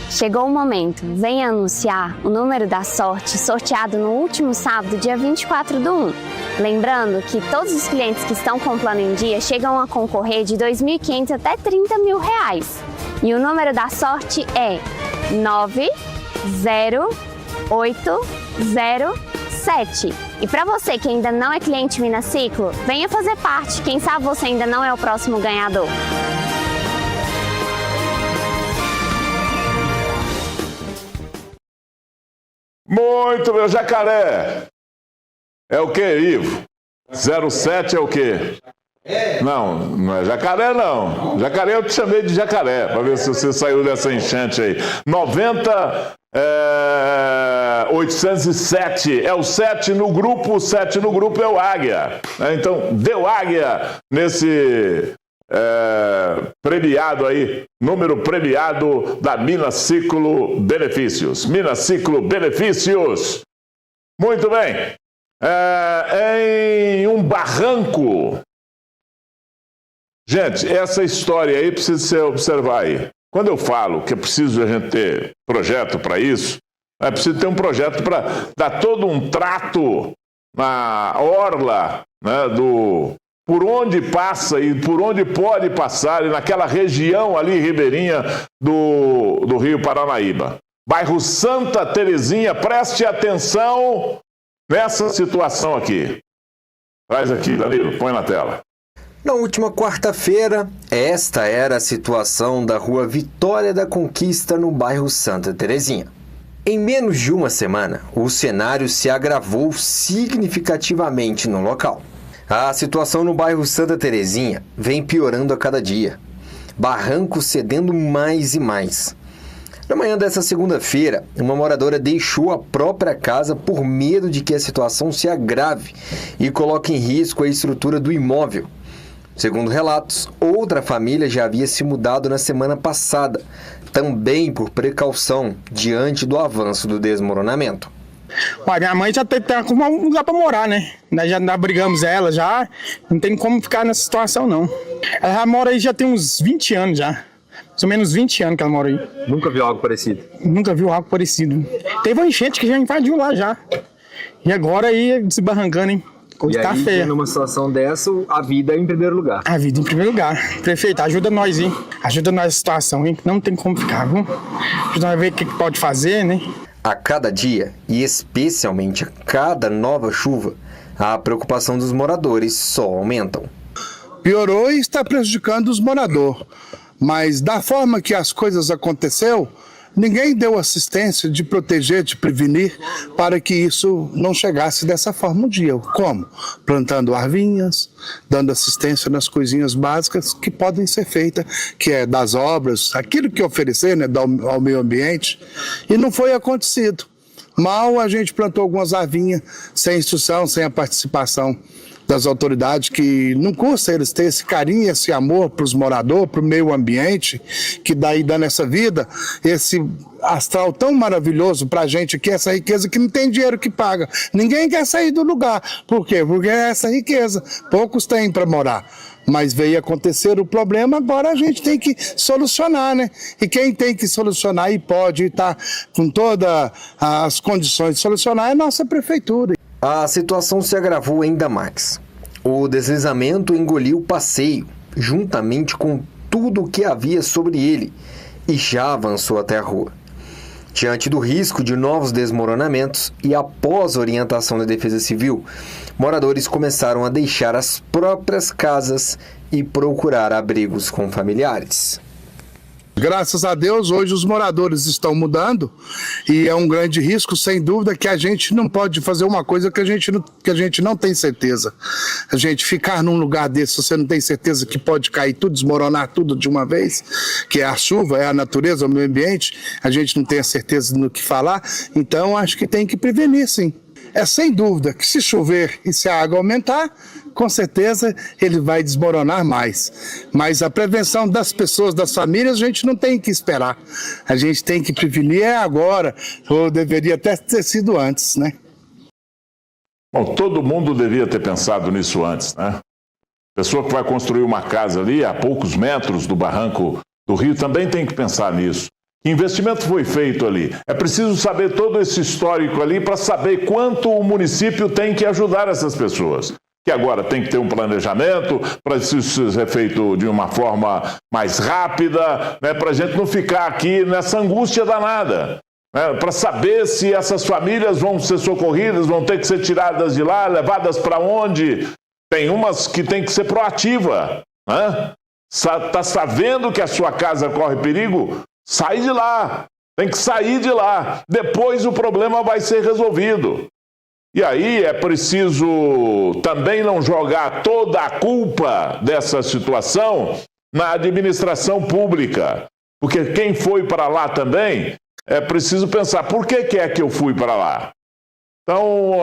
S15: Chegou o momento, venha anunciar o número da sorte sorteado no último sábado, dia 24/1. Lembrando que todos os clientes que estão com o plano em dia chegam a concorrer de R$ 2.500 até R$ 30.000. E o número da sorte é 90807. E para você que ainda não é cliente Minas Ciclo, venha fazer parte. Quem sabe você ainda não é o próximo ganhador.
S2: Muito bem, Jacaré. É o que, Ivo? 07 é o quê? Não é jacaré, não. Jacaré eu te chamei de jacaré, para ver se você saiu dessa enchente aí. 807 é o 7 no grupo, o 7 no grupo é o Águia. Então, deu Águia nesse premiado aí, número premiado da Minas Ciclo Benefícios. Minas Ciclo Benefícios. Muito bem. Em um barranco. Gente, essa história aí precisa ser observar aí. Quando eu falo que é preciso a gente ter projeto para isso, é preciso ter um projeto para dar todo um trato na orla, né, por onde passa e por onde pode passar, e naquela região ali ribeirinha do Rio Paranaíba. Bairro Santa Terezinha, preste atenção nessa situação aqui. Traz aqui, Danilo, põe na tela.
S10: Na última quarta-feira, esta era a situação da rua Vitória da Conquista, no bairro Santa Terezinha. Em menos de uma semana, o cenário se agravou significativamente no local. A situação no bairro Santa Terezinha vem piorando a cada dia. Barrancos cedendo mais e mais. Na manhã dessa segunda-feira, uma moradora deixou a própria casa por medo de que a situação se agrave e coloque em risco a estrutura do imóvel. Segundo relatos, outra família já havia se mudado na semana passada, também por precaução diante do avanço do desmoronamento.
S16: Minha mãe já tem que arrumar um lugar para morar, né? Nós já brigamos ela, já não tem como ficar nessa situação, não. Ela já mora aí já tem uns 20 anos já. Mais ou menos 20 anos que ela mora aí.
S7: Nunca viu algo parecido?
S16: Nunca viu algo parecido. Teve uma enchente que já invadiu lá já. E agora aí desbarrancando, hein?
S7: E tá aí, feia. Numa situação dessa, a vida é em primeiro lugar.
S16: A vida em primeiro lugar. Prefeito, ajuda nós, hein? Ajuda nós nessa situação, hein? Não tem como ficar, viu? Ajuda nós a ver o que pode fazer, né?
S10: A cada dia, e especialmente a cada nova chuva, a preocupação dos moradores só aumentam.
S17: Piorou e está prejudicando os moradores. Mas da forma que as coisas aconteceu, ninguém deu assistência de proteger, de prevenir, para que isso não chegasse dessa forma um dia. Como? Plantando arvinhas, dando assistência nas coisinhas básicas que podem ser feitas, que é das obras, aquilo que oferecer, né, ao meio ambiente, e não foi acontecido. Mal a gente plantou algumas arvinhas, sem instrução, sem a participação das autoridades, que não custa eles terem esse carinho, esse amor para os moradores, para o meio ambiente, que daí dá nessa vida, esse astral tão maravilhoso para a gente aqui, essa riqueza que não tem dinheiro que paga. Ninguém quer sair do lugar. Por quê? Porque é essa riqueza. Poucos têm para morar. Mas veio acontecer o problema, agora a gente tem que solucionar, né? E quem tem que solucionar e pode estar com todas as condições de solucionar é a nossa prefeitura.
S10: A situação se agravou ainda mais. O deslizamento engoliu o passeio, juntamente com tudo o que havia sobre ele, e já avançou até a rua. Diante do risco de novos desmoronamentos e após a orientação da Defesa Civil, moradores começaram a deixar as próprias casas e procurar abrigos com familiares.
S17: Graças a Deus, hoje os moradores estão mudando e é um grande risco, sem dúvida, que a gente não pode fazer uma coisa que a gente não tem certeza. A gente ficar num lugar desse, você não tem certeza que pode cair tudo, desmoronar tudo de uma vez, que é a chuva, é a natureza, o meio ambiente, a gente não tem a certeza no que falar, então acho que tem que prevenir, sim. É sem dúvida que se chover e se a água aumentar, com certeza ele vai desmoronar mais. Mas a prevenção das pessoas, das famílias, a gente não tem que esperar. A gente tem que prevenir agora, ou deveria até ter sido antes, né?
S2: Bom, todo mundo devia ter pensado nisso antes, né? Pessoa que vai construir uma casa ali a poucos metros do barranco do rio também tem que pensar nisso. Que investimento foi feito ali? É preciso saber todo esse histórico ali para saber quanto o município tem que ajudar essas pessoas. Que agora tem que ter um planejamento para isso ser feito de uma forma mais rápida, né, para a gente não ficar aqui nessa angústia danada. Né, para saber se essas famílias vão ser socorridas, vão ter que ser tiradas de lá, levadas para onde. Tem umas que tem que ser proativa. Né? Tá sabendo que a sua casa corre perigo? Sai de lá, tem que sair de lá, depois o problema vai ser resolvido. E aí é preciso também não jogar toda a culpa dessa situação na administração pública, porque quem foi para lá também é preciso pensar, por que é que eu fui para lá? Então,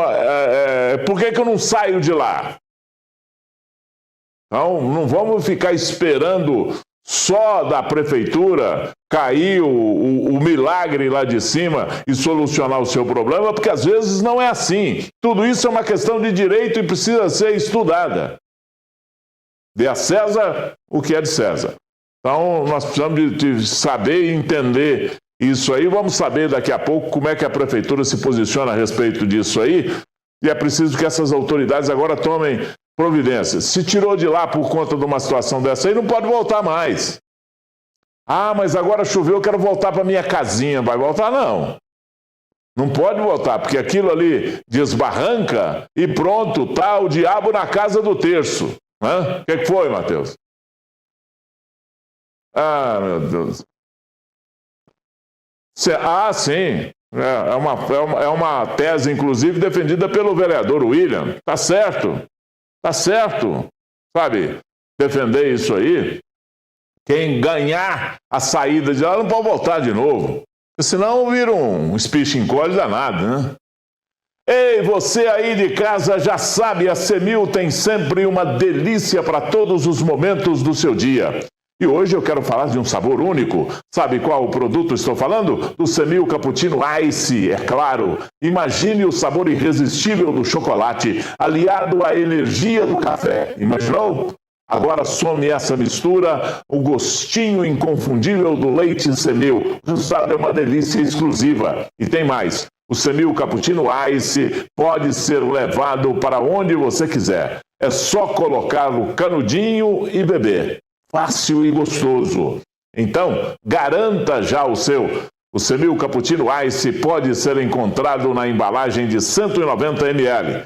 S2: por que eu não saio de lá? Então, não vamos ficar esperando só da prefeitura cair o milagre lá de cima e solucionar o seu problema, porque às vezes não é assim. Tudo isso é uma questão de direito e precisa ser estudada. Dê a César o que é de César. Então, nós precisamos de saber e entender isso aí. Vamos saber daqui a pouco como é que a prefeitura se posiciona a respeito disso aí. E é preciso que essas autoridades agora tomem providências. Se tirou de lá por conta de uma situação dessa aí, não pode voltar mais. Ah, mas agora choveu, eu quero voltar para minha casinha. Vai voltar? Não. Não pode voltar, porque aquilo ali desbarranca e pronto, tá o diabo na casa do terço. O que foi, Matheus? Ah, meu Deus. Sim. É uma tese, inclusive, defendida pelo vereador William. Tá certo. Tá certo, sabe, defender isso aí. Quem ganhar a saída de lá não pode voltar de novo. Porque senão vira um espiche-encolhe danado, né? Ei, você aí de casa já sabe, a Semil tem sempre uma delícia para todos os momentos do seu dia. E hoje eu quero falar de um sabor único. Sabe qual o produto estou falando? Do Semil Cappuccino Ice, é claro. Imagine o sabor irresistível do chocolate, aliado à energia do café. Imaginou? Agora some essa mistura, o gostinho inconfundível do leite Semil. O resultado é uma delícia exclusiva. E tem mais. O Semil Cappuccino Ice pode ser levado para onde você quiser. É só colocar o canudinho e beber. Fácil e gostoso. Então, garanta já o seu. O Semil Cappuccino Ice pode ser encontrado na embalagem de 190 ml.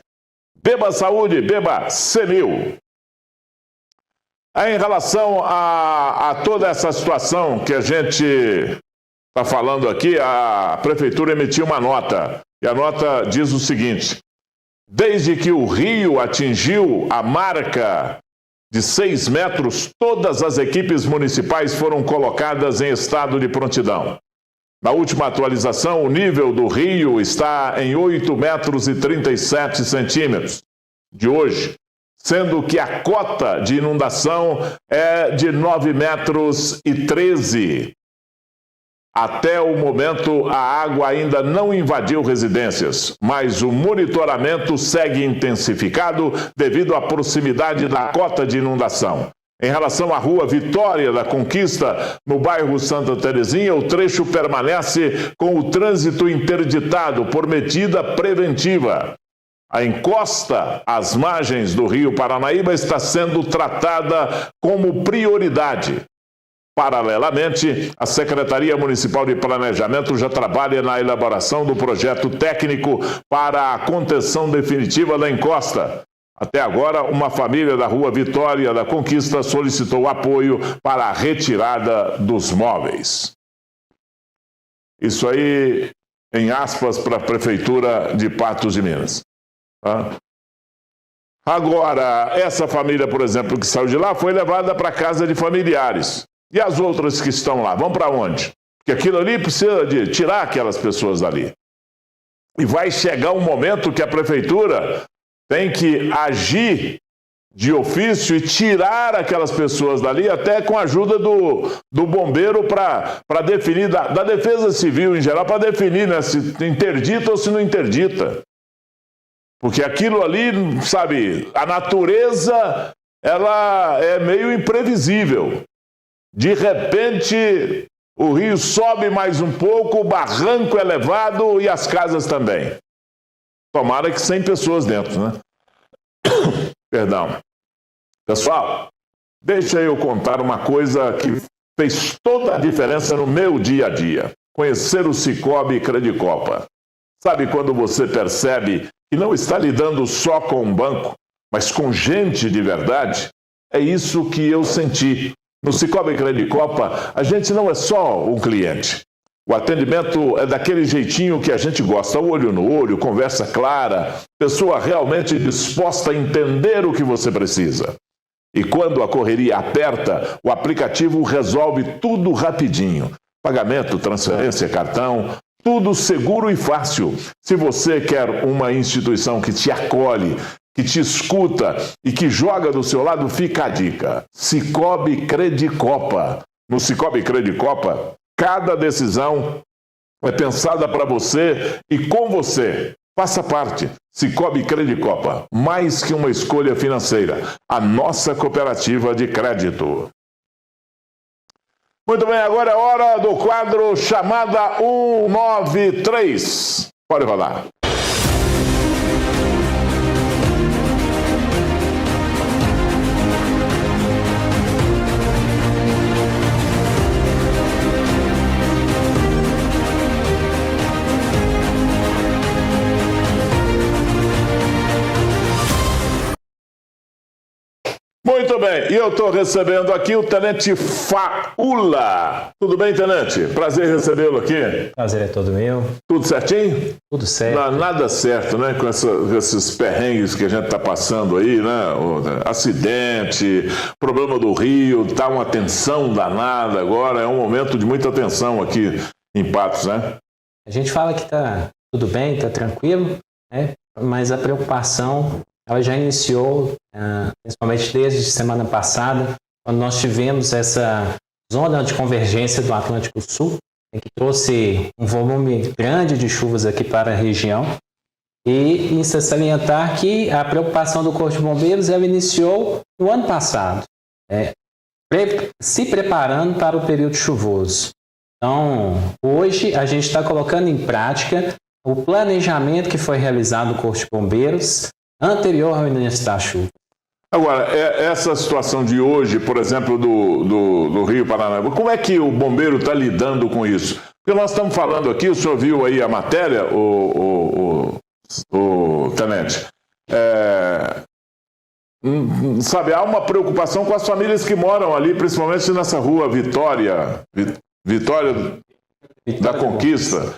S2: Beba saúde, beba Semil. Em relação a toda essa situação que a gente está falando aqui, a prefeitura emitiu uma nota. E a nota diz o seguinte: desde que o rio atingiu a marca de 6 metros, todas as equipes municipais foram colocadas em estado de prontidão. Na última atualização, o nível do rio está em 8 metros e 37 centímetros. De hoje, sendo que a cota de inundação é de 9,13 metros. Até o momento, a água ainda não invadiu residências, mas o monitoramento segue intensificado devido à proximidade da cota de inundação. Em relação à rua Vitória da Conquista, no bairro Santa Terezinha, o trecho permanece com o trânsito interditado por medida preventiva. A encosta às margens do Rio Paranaíba está sendo tratada como prioridade. Paralelamente, a Secretaria Municipal de Planejamento já trabalha na elaboração do projeto técnico para a contenção definitiva da encosta. Até agora, uma família da rua Vitória da Conquista solicitou apoio para a retirada dos móveis. Isso aí, em aspas, para a Prefeitura de Patos de Minas. Tá? Agora, essa família, por exemplo, que saiu de lá, foi levada para a casa de familiares. E as outras que estão lá, vão para onde? Porque aquilo ali precisa de tirar aquelas pessoas dali. E vai chegar um momento que a Prefeitura tem que agir de ofício e tirar aquelas pessoas dali, até com a ajuda do bombeiro para definir, da Defesa Civil em geral, para definir, né, se interdita ou se não interdita. Porque aquilo ali, sabe, a natureza, ela é meio imprevisível. De repente, o rio sobe mais um pouco, o barranco é elevado e as casas também. Tomara que 100 pessoas dentro, né? Perdão. Pessoal, deixa eu contar uma coisa que fez toda a diferença no meu dia a dia. Conhecer o Sicoob Credicopa. Sabe quando você percebe que não está lidando só com um banco, mas com gente de verdade? É isso que eu senti. No Sicoob Credicopa, a gente não é só um cliente. O atendimento é daquele jeitinho que a gente gosta, olho no olho, conversa clara, pessoa realmente disposta a entender o que você precisa. E quando a correria aperta, o aplicativo resolve tudo rapidinho. Pagamento, transferência, cartão, tudo seguro e fácil. Se você quer uma instituição que te acolhe, que te escuta e que joga do seu lado, fica a dica. Sicoob Credicopa. No Sicoob Credicopa, cada decisão é pensada para você e com você. Faça parte. Sicoob Credicopa, mais que uma escolha financeira, a nossa cooperativa de crédito. Muito bem, agora é hora do quadro Chamada 193. Pode rodar. Muito bem, e eu estou recebendo aqui o Tenente Faula. Tudo bem, Tenente? Prazer recebê-lo aqui.
S18: Prazer é todo meu.
S2: Tudo certinho?
S18: Tudo certo.
S2: Não, nada certo, né? Com esses perrengues que a gente está passando aí, né? Acidente, problema do rio, tá uma tensão danada agora. É um momento de muita tensão aqui em Patos, né?
S18: A gente fala que tá tudo bem, tá tranquilo, né? Mas a preocupação, ela já iniciou, principalmente desde semana passada, quando nós tivemos essa zona de convergência do Atlântico Sul, que trouxe um volume grande de chuvas aqui para a região. E isso é salientar que a preocupação do Corpo de Bombeiros ela iniciou no ano passado, se preparando para o período chuvoso. Então, hoje a gente está colocando em prática o planejamento que foi realizado no Corpo de Bombeiros anterior ao início da chuva.
S2: Agora, essa situação de hoje, por exemplo, do Rio Paranaíba, como é que o bombeiro está lidando com isso? Porque nós estamos falando aqui, o senhor viu aí a matéria, o Tenente, sabe, há uma preocupação com as famílias que moram ali, principalmente nessa rua Vitória da Conquista.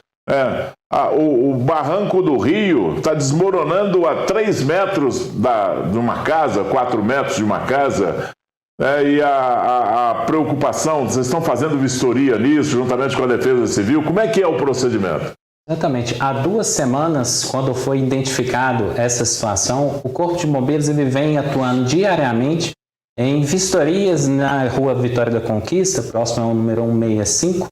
S2: O barranco do rio está desmoronando a 3 metros de uma casa, 4 metros de uma casa, e a preocupação, vocês estão fazendo vistoria nisso, juntamente com a Defesa Civil, como é que é o procedimento?
S18: Exatamente. Há 2 semanas, quando foi identificado essa situação, o Corpo de Bombeiros ele vem atuando diariamente em vistorias na Rua Vitória da Conquista, próximo ao número 165,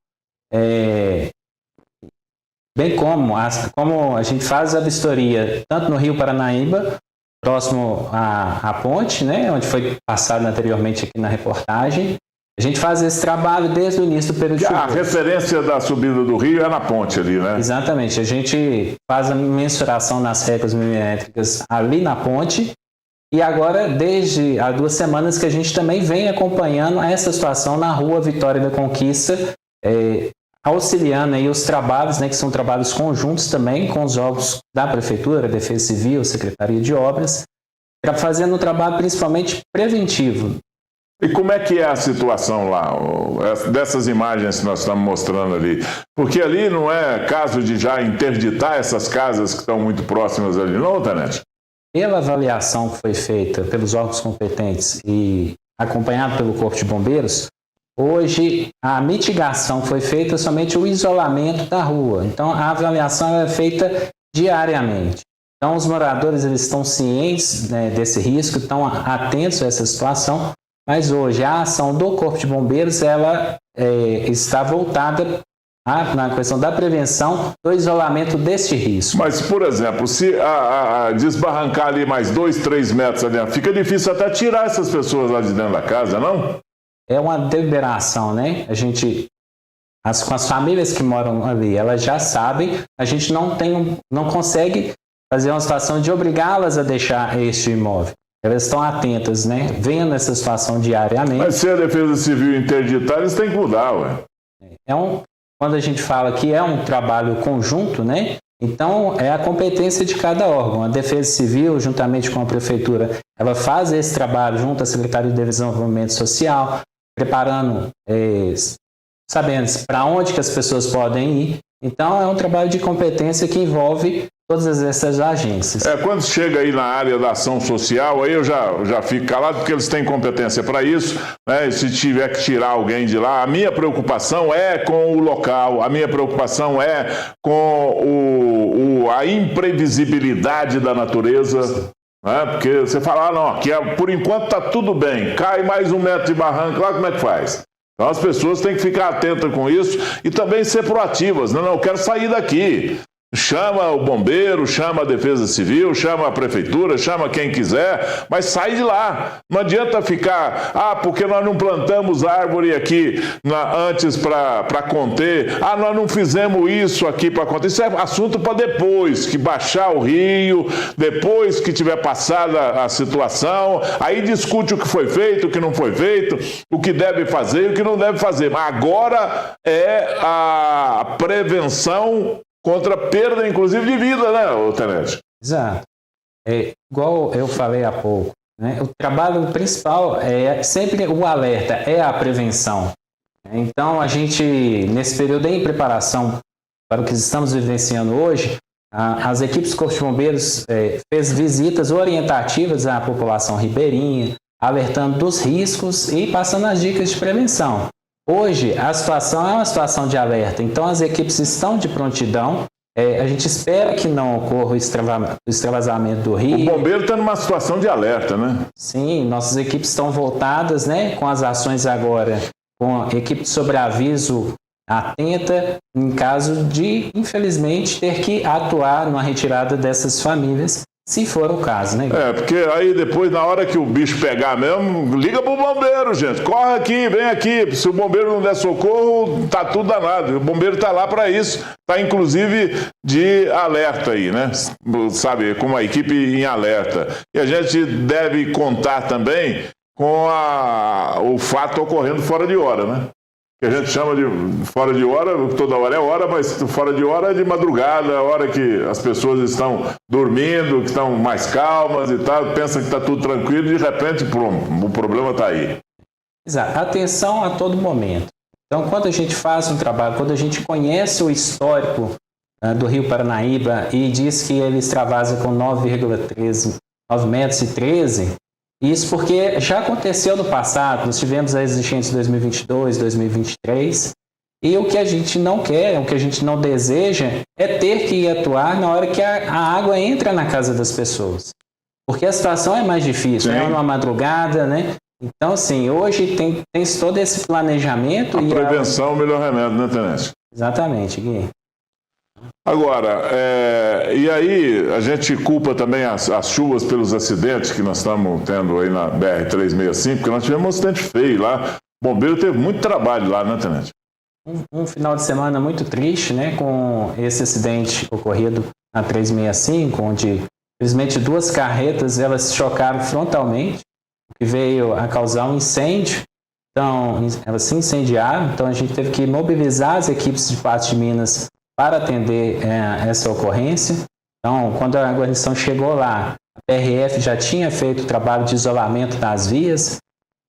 S18: bem como a gente faz a vistoria tanto no Rio Paranaíba, próximo à ponte, né, onde foi passado anteriormente aqui na reportagem. A gente faz esse trabalho desde o início do período chuvoso.
S2: A referência da subida do rio é na ponte ali, né?
S18: Exatamente. A gente faz a mensuração nas réguas milimétricas ali na ponte. E agora, desde há 2 semanas, que a gente também vem acompanhando essa situação na Rua Vitória da Conquista, auxiliando aí os trabalhos, né, que são trabalhos conjuntos também com os órgãos da Prefeitura, Defesa Civil, Secretaria de Obras, fazendo um trabalho principalmente preventivo.
S2: E como é que é a situação lá, dessas imagens que nós estamos mostrando ali? Porque ali não é caso de já interditar essas casas que estão muito próximas ali, não, Tenente?
S18: Pela avaliação que foi feita pelos órgãos competentes e acompanhado pelo Corpo de Bombeiros, hoje a mitigação que foi feita é somente o isolamento da rua. Então a avaliação é feita diariamente. Então os moradores eles estão cientes, né, desse risco, estão atentos a essa situação. Mas hoje a ação do Corpo de Bombeiros ela está voltada na questão da prevenção do isolamento deste risco.
S2: Mas, por exemplo, se desbarrancar ali mais 2, 3 metros ali, fica difícil até tirar essas pessoas lá de dentro da casa, não?
S18: É uma deliberação, né? Com as famílias que moram ali, elas já sabem, a gente não consegue fazer uma situação de obrigá-las a deixar este imóvel. Elas estão atentas, né? Vendo essa situação diariamente.
S2: Mas se a Defesa Civil interditar, eles têm que mudar, ué.
S18: Quando a gente fala que é um trabalho conjunto, né? Então, é a competência de cada órgão. A Defesa Civil, juntamente com a Prefeitura, ela faz esse trabalho junto à Secretaria de Desenvolvimento Social, preparando, sabendo para onde que as pessoas podem ir. Então, é um trabalho de competência que envolve todas essas agências.
S2: Quando chega aí na área da ação social, aí eu já fico calado, porque eles têm competência para isso, né? E se tiver que tirar alguém de lá, a minha preocupação é com o local, a minha preocupação é com a imprevisibilidade da natureza, né? Porque você fala, não, aqui por enquanto está tudo bem, cai mais 1 metro de barranco, lá como é que faz? Então as pessoas têm que ficar atentas com isso e também ser proativas, não, eu quero sair daqui. Chama o bombeiro, chama a Defesa Civil, chama a Prefeitura, chama quem quiser, mas sai de lá. Não adianta ficar, porque nós não plantamos árvore aqui antes para conter, nós não fizemos isso aqui para conter. Isso é assunto para depois, que baixar o rio, depois que tiver passada a situação, aí discute o que foi feito, o que não foi feito, o que deve fazer e o que não deve fazer. Mas agora é a prevenção contra perda, inclusive, de vida, né, Tenente?
S18: Exato. Igual eu falei há pouco, né, o trabalho principal é sempre o alerta, é a prevenção. Então, a gente, nesse período em preparação para o que estamos vivenciando hoje, as equipes do Corpo de Bombeiros fez visitas orientativas à população ribeirinha, alertando dos riscos e passando as dicas de prevenção. Hoje, a situação é uma situação de alerta, então as equipes estão de prontidão, a gente espera que não ocorra o extravasamento do rio.
S2: O bombeiro está numa situação de alerta, né?
S18: Sim, nossas equipes estão voltadas, né, com as ações agora, com a equipe de sobreaviso atenta, em caso de, infelizmente, ter que atuar na retirada dessas famílias, se for o caso, né?
S2: Porque aí depois, na hora que o bicho pegar mesmo, liga pro bombeiro, gente. Corre aqui, vem aqui. Se o bombeiro não der socorro, tá tudo danado. O bombeiro tá lá para isso. Tá, inclusive, de alerta aí, né? Sabe, com uma equipe em alerta. E a gente deve contar também com o fato ocorrendo fora de hora, né? Que a gente chama de fora de hora, toda hora é hora, mas fora de hora é de madrugada, a hora que as pessoas estão dormindo, que estão mais calmas e tal, pensam que está tudo tranquilo e de repente, o problema está aí.
S18: Exato, atenção a todo momento. Então, quando a gente faz um trabalho, quando a gente conhece o histórico do Rio Paranaíba e diz que ele extravasa com 9,13 metros e 13, isso porque já aconteceu no passado, nós tivemos as enchentes de 2022, 2023, E o que a gente não quer, o que a gente não deseja é ter que ir atuar na hora que a água entra na casa das pessoas. Porque a situação é mais difícil, é uma madrugada, né? Então, assim, hoje tem todo esse planejamento.
S2: A prevenção é o melhor remédio, né, Tenente?
S18: Exatamente, Gui.
S2: Agora, e aí a gente culpa também as chuvas pelos acidentes que nós estamos tendo aí na BR-365, porque nós tivemos um acidente feio lá. O bombeiro teve muito trabalho lá, né, Tenente?
S18: Um final de semana muito triste, né, com esse acidente ocorrido na 365, onde, infelizmente, 2 carretas elas se chocaram frontalmente, o que veio a causar um incêndio. Então, elas se incendiaram, então a gente teve que mobilizar as equipes de Patos de Minas para atender essa ocorrência. Então, quando a guarnição chegou lá, a PRF já tinha feito o trabalho de isolamento das vias,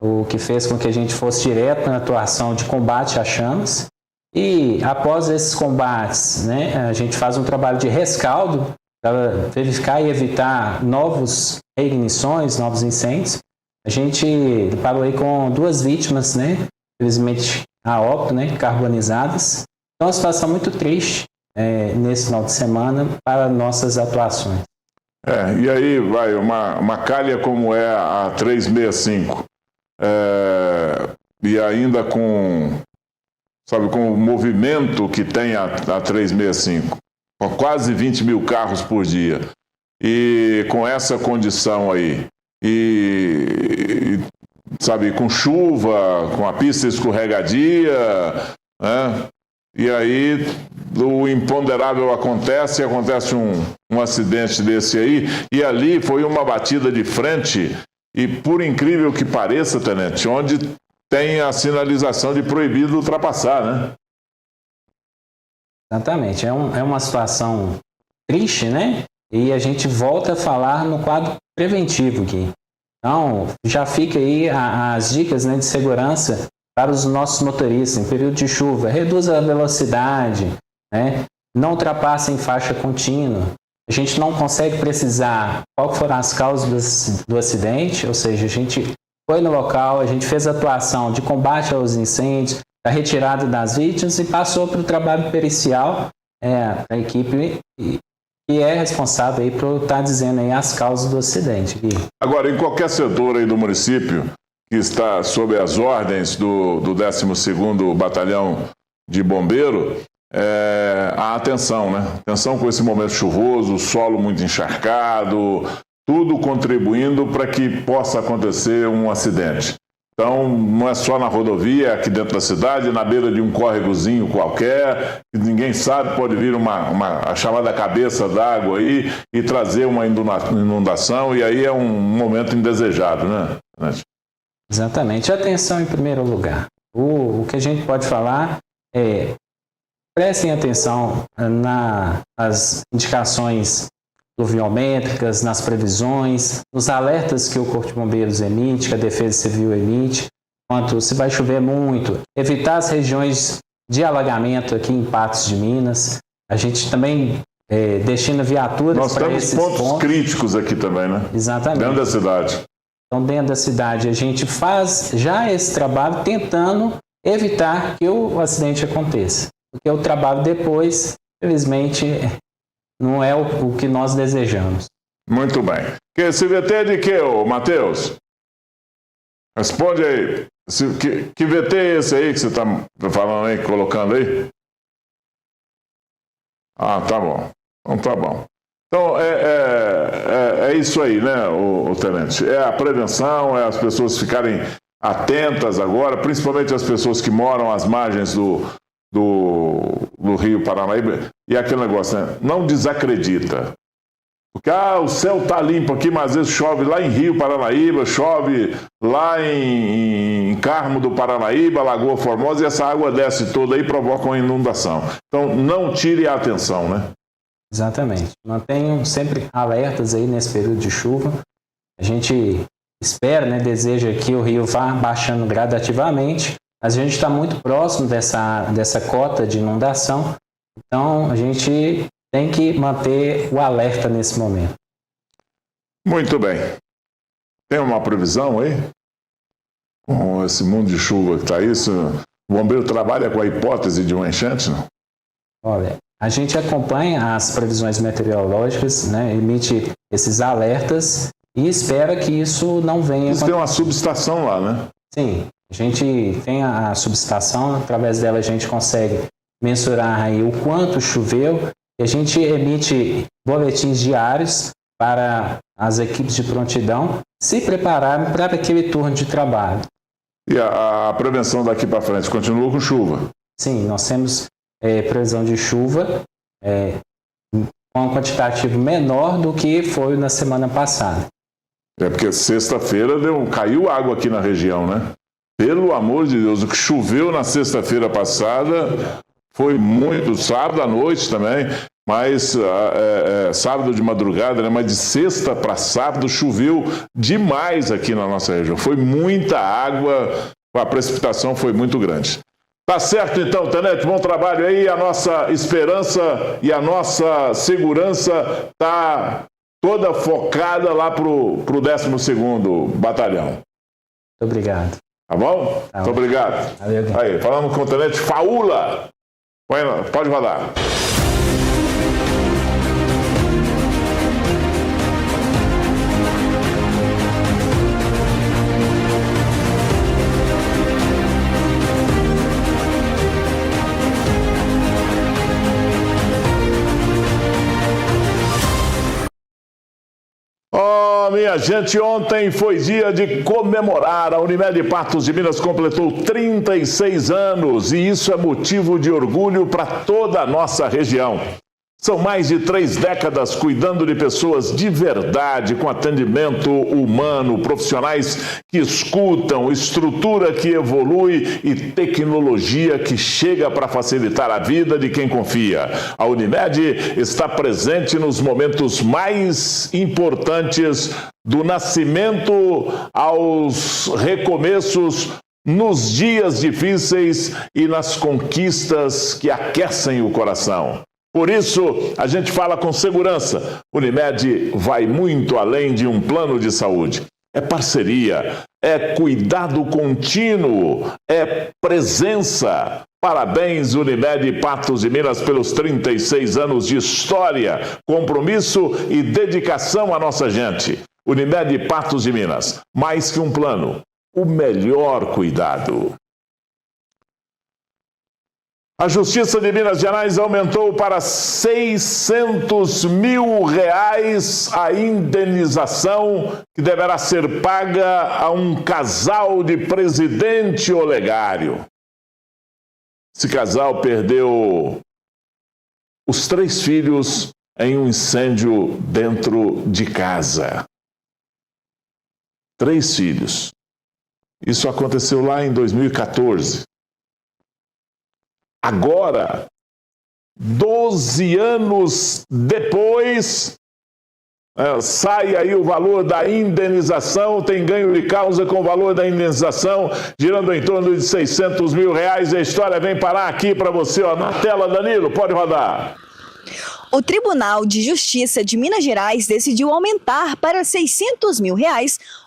S18: o que fez com que a gente fosse direto na atuação de combate às chamas. E após esses combates, né, a gente faz um trabalho de rescaldo para verificar e evitar novas reignições, novos incêndios. A gente parou aí com 2 vítimas, né, infelizmente a óbito, né, carbonizadas. Então, uma situação muito triste nesse final de semana para nossas atuações.
S2: E aí, vai, uma calha como é a 365, e ainda com o movimento que tem a 365, com quase 20 mil carros por dia, e com essa condição aí, com chuva, com a pista escorregadia, né? E aí o imponderável acontece um acidente desse aí, e ali foi uma batida de frente, e por incrível que pareça, Tenente, onde tem a sinalização de proibido ultrapassar, né?
S18: Exatamente, é uma situação triste, né? E a gente volta a falar no quadro preventivo aqui. Então, já fica aí as dicas, né, de segurança para os nossos motoristas em período de chuva. Reduza a velocidade, né? Não ultrapasse em faixa contínua. A gente não consegue precisar qual foram as causas do acidente, ou seja, a gente foi no local, a gente fez a atuação de combate aos incêndios, a retirada das vítimas e passou para o trabalho pericial, a equipe que é responsável aí por estar dizendo aí as causas do acidente.
S2: Agora, em qualquer setor aí do município que está sob as ordens do 12º Batalhão de Bombeiro, a atenção, né? Atenção com esse momento chuvoso, o solo muito encharcado, tudo contribuindo para que possa acontecer um acidente. Então, não é só na rodovia, aqui dentro da cidade, na beira de um córregozinho qualquer, que ninguém sabe, pode vir a chamada cabeça d'água aí e trazer uma inundação, e aí é um momento indesejado, né?
S18: Exatamente. Atenção em primeiro lugar. O que a gente pode falar é: prestem atenção nas indicações pluviométricas, nas previsões, nos alertas que o Corpo de Bombeiros emite, que a Defesa Civil emite, quanto se vai chover muito, evitar as regiões de alagamento aqui em Patos de Minas. A gente também destina viaturas para esses pontos. Nós temos pontos
S2: críticos aqui também, né?
S18: Exatamente.
S2: Dentro da cidade.
S18: Então, dentro da cidade, a gente faz já esse trabalho tentando evitar que o acidente aconteça. Porque o trabalho depois, infelizmente, não é o que nós desejamos.
S2: Muito bem. CVT é de quê, Matheus? Responde aí. Que VT é esse aí que você está falando aí, colocando aí? Ah, tá bom. Então tá bom. Então, é isso aí, né, o Tenente? É a prevenção, é as pessoas ficarem atentas agora, principalmente as pessoas que moram às margens do Rio Paranaíba, e aquele negócio, né? Não desacredita. Porque o céu tá limpo aqui, mas às vezes chove lá em Rio Paranaíba, chove lá em Carmo do Paranaíba, Lagoa Formosa, e essa água desce toda aí e provoca uma inundação. Então, não tire a atenção, né?
S18: Exatamente. Mantenham sempre alertas aí nesse período de chuva. A gente espera, né, deseja que o rio vá baixando gradativamente, mas a gente está muito próximo dessa cota de inundação, então a gente tem que manter o alerta nesse momento.
S2: Muito bem. Tem uma previsão aí? Com esse mundo de chuva que está isso, O bombeiro trabalha com a hipótese de uma enchente, não?
S18: Olha, a gente acompanha as previsões meteorológicas, né, emite esses alertas e espera que isso não venha...
S2: Isso tem uma subestação lá, né?
S18: Sim, a gente tem a subestação, através dela a gente consegue mensurar aí o quanto choveu e a gente emite boletins diários para as equipes de prontidão se prepararem para aquele turno de trabalho.
S2: E a prevenção daqui para frente continua com chuva?
S18: Sim, nós temos previsão de chuva com um quantitativo menor do que foi na semana passada.
S2: É porque sexta-feira caiu água aqui na região, né? Pelo amor de Deus, o que choveu na sexta-feira passada foi muito, sábado à noite também, mas sábado de madrugada, né? Mas de sexta para sábado choveu demais aqui na nossa região. Foi muita água, a precipitação foi muito grande. Tá certo então, Tenente, bom trabalho aí. A nossa esperança e a nossa segurança tá toda focada lá pro 12º Batalhão.
S18: Muito obrigado.
S2: Tá bom?
S18: Tá,
S2: muito obrigado.
S18: Valeu.
S2: Aí, falamos com o Tenente Faula. Pode rodar. Minha gente, ontem foi dia de comemorar. A Unimed Patos de Minas completou 36 anos e isso é motivo de orgulho para toda a nossa região. São mais de 3 décadas cuidando de pessoas de verdade, com atendimento humano, profissionais que escutam, estrutura que evolui e tecnologia que chega para facilitar a vida de quem confia. A Unimed está presente nos momentos mais importantes, do nascimento aos recomeços, nos dias difíceis e nas conquistas que aquecem o coração. Por isso, a gente fala com segurança. Unimed vai muito além de um plano de saúde. É parceria, é cuidado contínuo, é presença. Parabéns, Unimed Patos de Minas, pelos 36 anos de história, compromisso e dedicação à nossa gente. Unimed Patos de Minas, mais que um plano, o melhor cuidado. A Justiça de Minas Gerais aumentou para R$600 mil a indenização que deverá ser paga a um casal de Presidente Olegário. Esse casal perdeu os 3 filhos em um incêndio dentro de casa. 3 filhos. Isso aconteceu lá em 2014. Agora, 12 anos depois, sai aí o valor da indenização, tem ganho de causa com o valor da indenização, girando em torno de R$600 mil. E a história vem parar aqui para você, na tela, Danilo, pode rodar.
S19: O Tribunal de Justiça de Minas Gerais decidiu aumentar para R$600 mil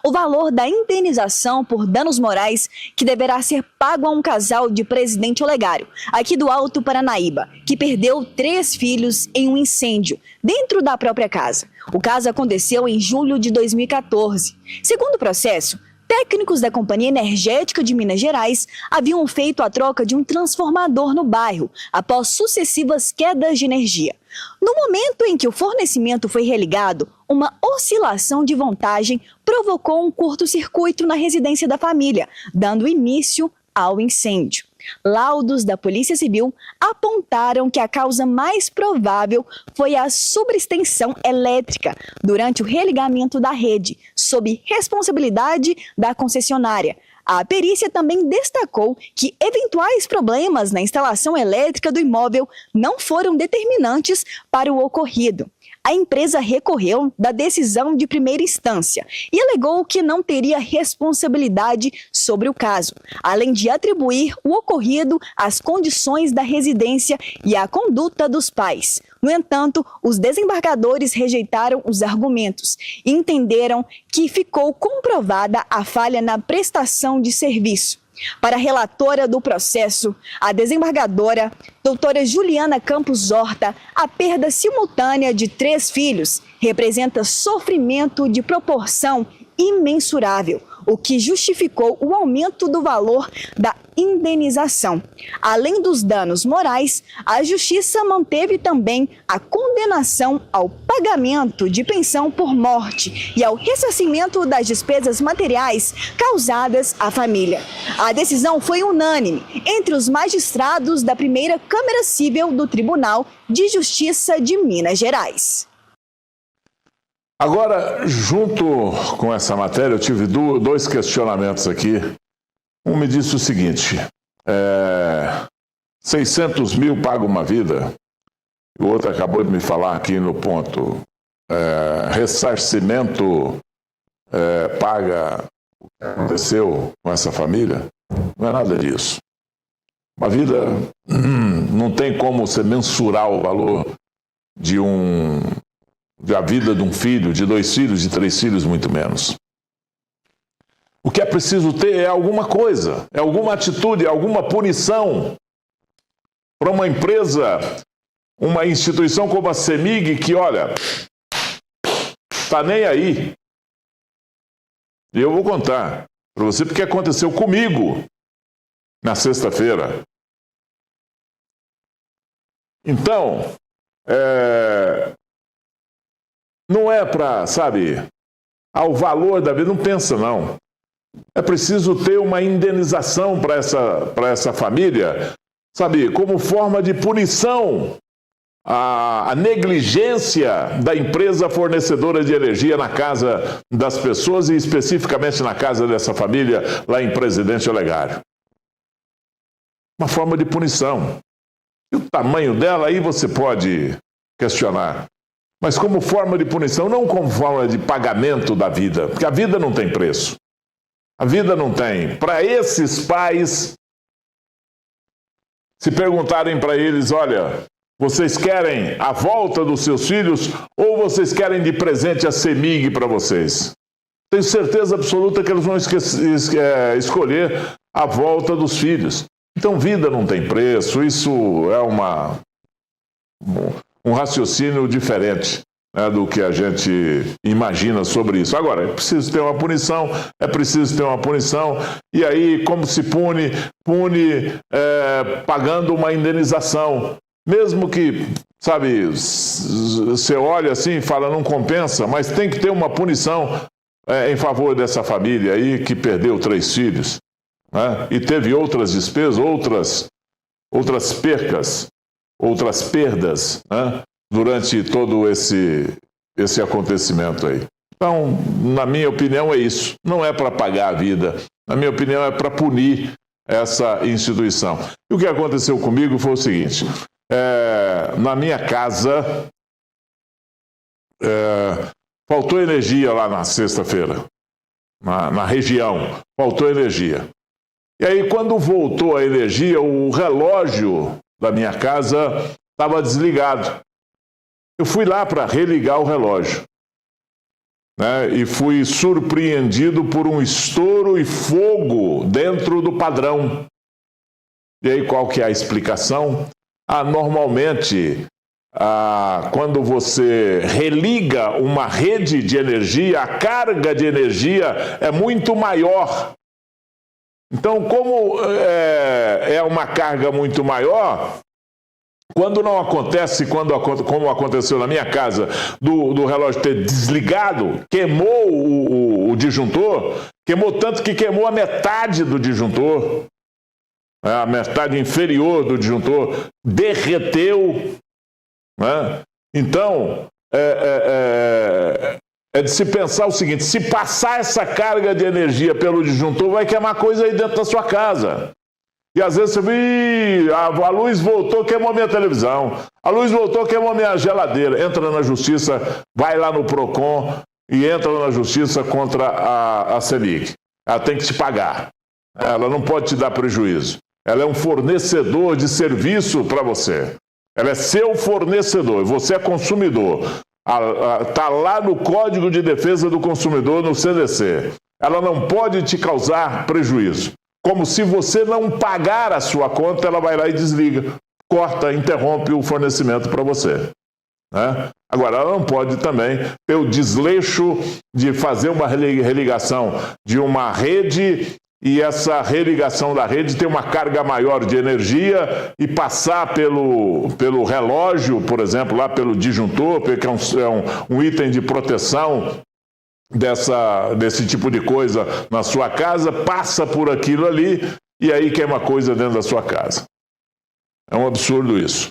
S19: o valor da indenização por danos morais que deverá ser pago a um casal de Presidente Olegário, aqui do Alto Paranaíba, que perdeu 3 filhos em um incêndio dentro da própria casa. O caso aconteceu em julho de 2014. Segundo o processo, técnicos da Companhia Energética de Minas Gerais haviam feito a troca de um transformador no bairro após sucessivas quedas de energia. No momento em que o fornecimento foi religado, uma oscilação de voltagem provocou um curto-circuito na residência da família, dando início ao incêndio. Laudos da Polícia Civil apontaram que a causa mais provável foi a subextensão elétrica durante o religamento da rede, sob responsabilidade da concessionária. A perícia também destacou que eventuais problemas na instalação elétrica do imóvel não foram determinantes para o ocorrido. A empresa recorreu da decisão de primeira instância e alegou que não teria responsabilidade sobre o caso, além de atribuir o ocorrido às condições da residência e à conduta dos pais. No entanto, os desembargadores rejeitaram os argumentos e entenderam que ficou comprovada a falha na prestação de serviço. Para a relatora do processo, a desembargadora doutora Juliana Campos Horta, a perda simultânea de 3 filhos representa sofrimento de proporção imensurável, o que justificou o aumento do valor da indenização. Além dos danos morais, a Justiça manteve também a condenação ao pagamento de pensão por morte e ao ressarcimento das despesas materiais causadas à família. A decisão foi unânime entre os magistrados da primeira Câmara Cível do Tribunal de Justiça de Minas Gerais.
S2: Agora, junto com essa matéria, eu tive 2 questionamentos aqui. Um me disse o seguinte, 600 mil paga uma vida, o outro acabou de me falar aqui no ponto, ressarcimento paga o que aconteceu com essa família. Não é nada disso. Uma vida não tem como você mensurar o valor da vida de um filho, de 2 filhos, de 3 filhos, muito menos. O que é preciso ter é alguma coisa, é alguma atitude, é alguma punição para uma empresa, uma instituição como a CEMIG, que, olha, está nem aí. E eu vou contar para você porque aconteceu comigo na sexta-feira. Então, não é para, o valor da vida, não pensa não. É preciso ter uma indenização para essa família, como forma de punição à negligência da empresa fornecedora de energia na casa das pessoas e especificamente na casa dessa família lá em Presidente Olegário. Uma forma de punição. E o tamanho dela aí você pode questionar. Mas como forma de punição, não como forma de pagamento da vida, porque a vida não tem preço. A vida não tem. Para esses pais, se perguntarem para eles, olha, vocês querem a volta dos seus filhos ou vocês querem de presente a CEMIG para vocês? Tenho certeza absoluta que eles vão escolher a volta dos filhos. Então, vida não tem preço, isso é um raciocínio diferente, né, do que a gente imagina sobre isso. Agora, é preciso ter uma punição, e aí como se pune pagando uma indenização. Mesmo que, você olha assim e fala, não compensa, mas tem que ter uma punição em favor dessa família aí que perdeu 3 filhos, né, e teve outras despesas, outras perdas, né, durante todo esse acontecimento aí. Então, na minha opinião, é isso. Não é para pagar a vida. Na minha opinião, é para punir essa instituição. E o que aconteceu comigo foi o seguinte. Na minha casa, faltou energia lá na sexta-feira. Na região, faltou energia. E aí, quando voltou a energia, o relógio da minha casa estava desligado. Eu fui lá para religar o relógio, né, e fui surpreendido por um estouro e fogo dentro do padrão. E aí qual que é a explicação? Normalmente, quando você religa uma rede de energia, a carga de energia é muito maior. Então, como é uma carga muito maior, quando não acontece, como aconteceu na minha casa, do relógio ter desligado, queimou o disjuntor, queimou tanto que queimou a metade do disjuntor, a metade inferior do disjuntor, derreteu, né? Então, é de se pensar o seguinte, se passar essa carga de energia pelo disjuntor, vai queimar coisa aí dentro da sua casa. E às vezes você vê, a luz voltou, queimou minha televisão. A luz voltou, queimou minha geladeira. Entra na justiça, vai lá no PROCON e entra na justiça contra a CEMIG. Ela tem que te pagar. Ela não pode te dar prejuízo. Ela é um fornecedor de serviço para você. Ela é seu fornecedor, você é consumidor. Está lá no Código de Defesa do Consumidor, no CDC. Ela não pode te causar prejuízo. como se você não pagar a sua conta, ela vai lá e desliga, corta, interrompe o fornecimento para você. Né? Agora, ela não pode também ter o desleixo de fazer uma religação de uma rede e essa religação da rede ter uma carga maior de energia e passar pelo relógio, por exemplo, lá pelo disjuntor, que é um item de proteção desse tipo de coisa na sua casa, passa por aquilo ali e aí queima coisa dentro da sua casa. É um absurdo isso.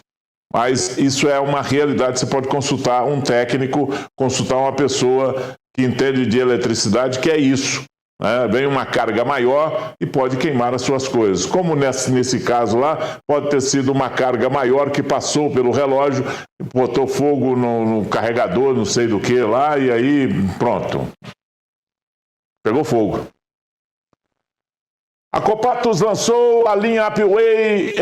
S2: Mas isso é uma realidade, você pode consultar um técnico, consultar uma pessoa que entende de eletricidade, que é isso. Né? Vem uma carga maior e pode queimar as suas coisas. Como nesse caso lá, pode ter sido uma carga maior que passou pelo relógio, botou fogo no carregador, não sei do que lá, e aí pronto. Pegou fogo. A Copatos lançou a linha Upway,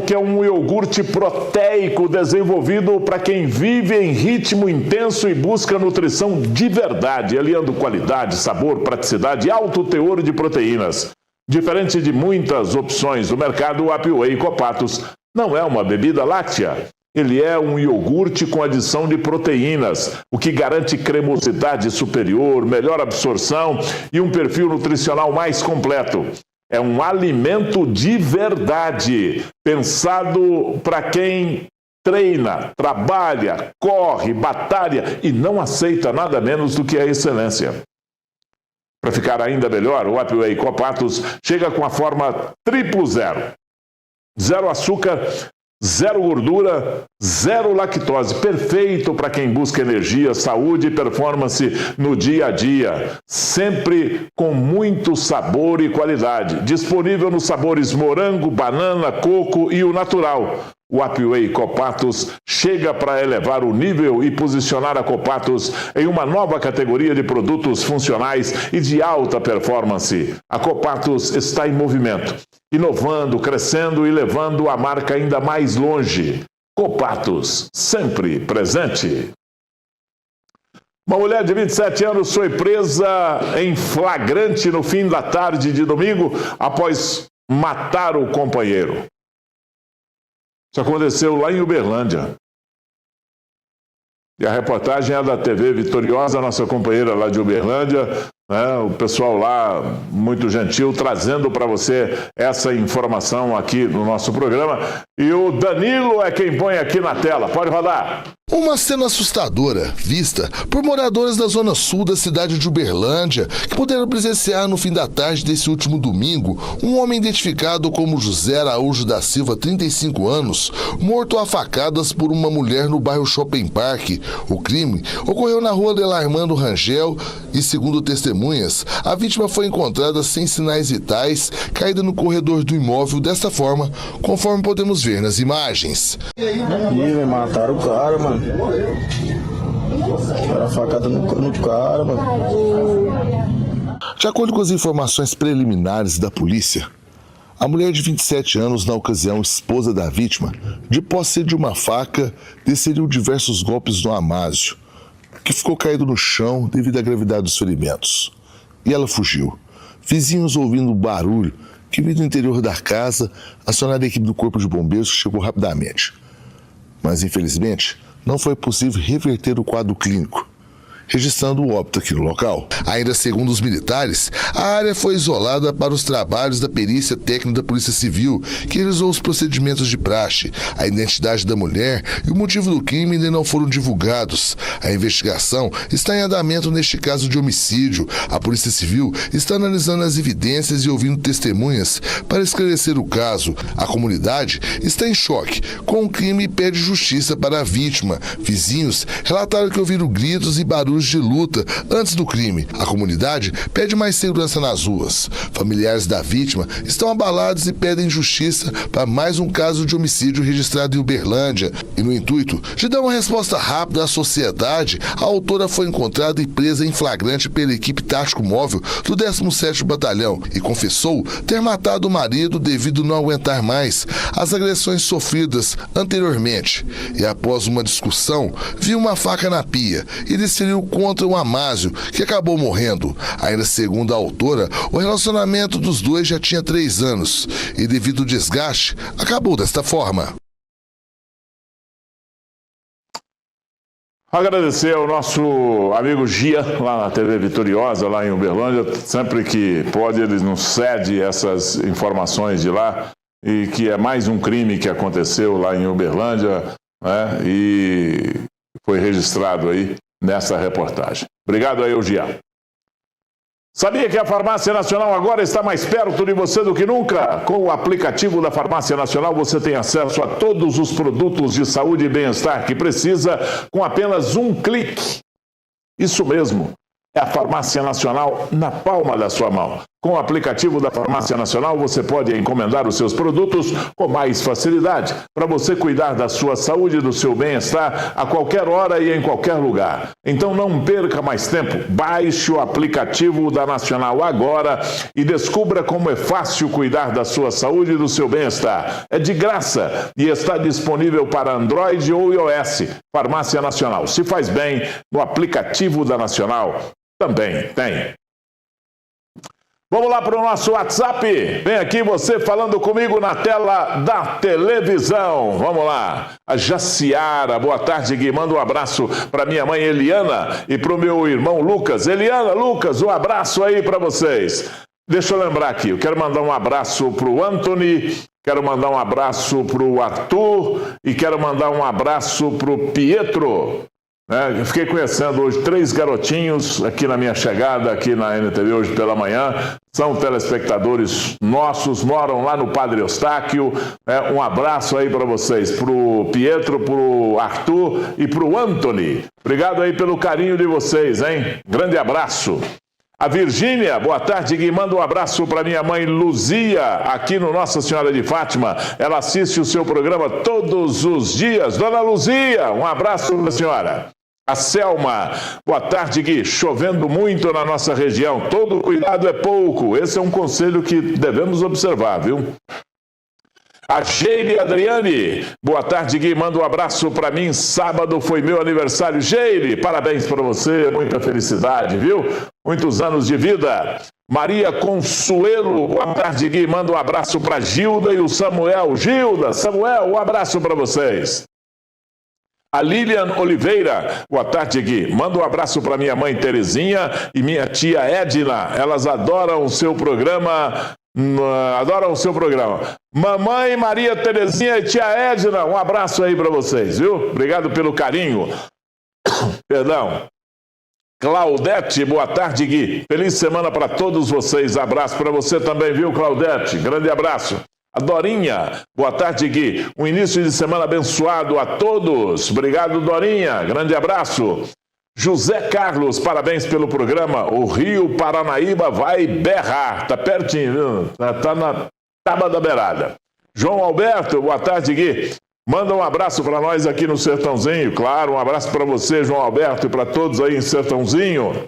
S2: que é um iogurte proteico desenvolvido para quem vive em ritmo intenso e busca nutrição de verdade, aliando qualidade, sabor, praticidade e alto teor de proteínas. Diferente de muitas opções do mercado, o Upway Copatos não é uma bebida láctea. Ele é um iogurte com adição de proteínas, o que garante cremosidade superior, melhor absorção e um perfil nutricional mais completo. É um alimento de verdade, pensado para quem treina, trabalha, corre, batalha e não aceita nada menos do que a excelência. Para ficar ainda melhor, o Upway Copatos chega com a forma 000. 0 açúcar, 0 gordura, 0 lactose. Perfeito para quem busca energia, saúde e performance no dia a dia. Sempre com muito sabor e qualidade. Disponível nos sabores morango, banana, coco e o natural. O Upway Copatos chega para elevar o nível e posicionar a Copatos em uma nova categoria de produtos funcionais e de alta performance. A Copatos está em movimento, inovando, crescendo e levando a marca ainda mais longe. Copatos, sempre presente. Uma mulher de 27 anos foi presa em flagrante no fim da tarde de domingo após matar o companheiro. Isso aconteceu lá em Uberlândia. E a reportagem é da TV Vitoriosa, nossa companheira lá de Uberlândia, né? O pessoal lá, muito gentil, trazendo para você essa informação aqui no nosso programa. E o Danilo é quem põe aqui na tela. Pode rodar.
S20: Uma cena assustadora, vista por moradores da zona sul da cidade de Uberlândia, que puderam presenciar no fim da tarde desse último domingo um homem identificado como José Araújo da Silva, 35 anos, morto a facadas por uma mulher no bairro Shopping Park. O crime ocorreu na rua Delarmando Rangel e, segundo testemunhas, a vítima foi encontrada sem sinais vitais, caída no corredor do imóvel desta forma, conforme podemos ver nas imagens.
S21: Ih, mataram o cara, mano. Era a facada no cara, mano.
S20: De acordo com as informações preliminares da polícia, a mulher de 27 anos, na ocasião esposa da vítima, de posse de uma faca, desferiu diversos golpes no Amásio, que ficou caído no chão devido à gravidade dos ferimentos. E ela fugiu. Vizinhos, ouvindo barulho que veio do interior da casa, acionaram a equipe do Corpo de Bombeiros, que chegou rapidamente. Mas, infelizmente, não foi possível reverter o quadro clínico, registrando o óbito aqui no local. Ainda segundo os militares, a área foi isolada para os trabalhos da perícia técnica da Polícia Civil, que realizou os procedimentos de praxe. A identidade da mulher e o motivo do crime ainda não foram divulgados. A investigação está em andamento neste caso de homicídio. A Polícia Civil está analisando as evidências e ouvindo testemunhas para esclarecer o caso. A comunidade está em choque com o crime e pede justiça para a vítima. Vizinhos relataram que ouviram gritos e barulhos de luta antes do crime. A comunidade pede mais segurança nas ruas. Familiares da vítima estão abalados e pedem justiça para mais um caso de homicídio registrado em Uberlândia. E no intuito de dar uma resposta rápida à sociedade, a autora foi encontrada e presa em flagrante pela equipe tático móvel do 17º Batalhão e confessou ter matado o marido devido a não aguentar mais as agressões sofridas anteriormente. E após uma discussão, viu uma faca na pia e desferiu contra o Amásio, que acabou morrendo. Ainda segundo a autora, o relacionamento dos dois já tinha 3 anos e, devido ao desgaste, acabou desta forma.
S2: Agradecer ao nosso amigo Gia, lá na TV Vitoriosa, lá em Uberlândia. Sempre que pode, ele nos cede essas informações de lá, e que é mais um crime que aconteceu lá em Uberlândia, né? E foi registrado aí nessa reportagem. Obrigado aí, Gia. Sabia que a Farmácia Nacional agora está mais perto de você do que nunca? Com o aplicativo da Farmácia Nacional, você tem acesso a todos os produtos de saúde e bem-estar que precisa com apenas um clique. Isso mesmo, é a Farmácia Nacional na palma da sua mão. Com o aplicativo da Farmácia Nacional, você pode encomendar os seus produtos com mais facilidade, para você cuidar da sua saúde e do seu bem-estar a qualquer hora e em qualquer lugar. Então não perca mais tempo, baixe o aplicativo da Nacional agora e descubra como é fácil cuidar da sua saúde e do seu bem-estar. É de graça e está disponível para Android ou iOS. Farmácia Nacional, se faz bem, no aplicativo da Nacional também tem. Vamos lá para o nosso WhatsApp. Vem aqui você falando comigo na tela da televisão. Vamos lá. A Jaciara, boa tarde, Gui. Manda um abraço para minha mãe Eliana e para o meu irmão Lucas. Eliana, Lucas, um abraço aí para vocês. Deixa eu lembrar aqui, eu quero mandar um abraço para o Anthony, quero mandar um abraço para o Arthur e quero mandar um abraço para o Pietro. Eu fiquei conhecendo hoje 3 garotinhos aqui na minha chegada, aqui na NTV hoje pela manhã. São telespectadores nossos, moram lá no Padre Eustáquio. Um abraço aí para vocês, para o Pietro, para o Arthur e para o Anthony. Obrigado aí pelo carinho de vocês, hein? Grande abraço. A Virgínia, boa tarde, Gui. Manda um abraço para minha mãe Luzia, aqui no Nossa Senhora de Fátima. Ela assiste o seu programa todos os dias. Dona Luzia, um abraço para a senhora. A Selma, boa tarde, Gui. Chovendo muito na nossa região. Todo cuidado é pouco. Esse é um conselho que devemos observar, viu? A Geire Adriane, boa tarde, Gui. Manda um abraço para mim. Sábado foi meu aniversário. Geire, parabéns para você. Muita felicidade, viu? Muitos anos de vida. Maria Consuelo, boa tarde, Gui. Manda um abraço para Gilda e o Samuel. Gilda, Samuel, um abraço para vocês. A Lilian Oliveira, boa tarde, Gui. Manda um abraço para minha mãe Terezinha e minha tia Edna. Elas adoram o seu programa. Mamãe Maria Terezinha e tia Edna, um abraço aí para vocês, viu? Obrigado pelo carinho. Perdão. Claudete, boa tarde, Gui. Feliz semana para todos vocês. Abraço para você também, viu, Claudete? Grande abraço. A Dorinha, boa tarde, Gui. Um início de semana abençoado a todos. Obrigado, Dorinha. Grande abraço. José Carlos, parabéns pelo programa. O Rio Paranaíba vai berrar. Tá pertinho, viu? Tá na tábua da beirada. João Alberto, boa tarde, Gui. Manda um abraço para nós aqui no Sertãozinho. Claro, um abraço para você, João Alberto, e para todos aí em Sertãozinho.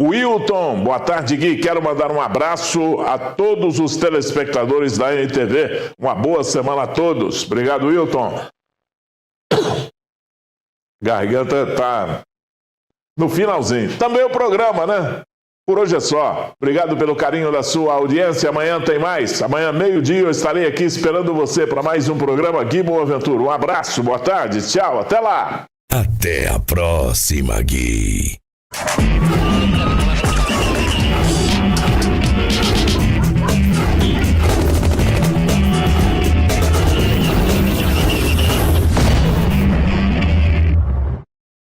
S2: Wilton, boa tarde, Gui. Quero mandar um abraço a todos os telespectadores da NTV. Uma boa semana a todos. Obrigado, Wilton. Garganta tá no finalzinho. Também o programa, né? Por hoje é só. Obrigado pelo carinho da sua audiência. Amanhã tem mais. Amanhã, meio-dia, eu estarei aqui esperando você para mais um programa Gui Boaventura. Um abraço, boa tarde, tchau, até lá.
S1: Até a próxima, Gui.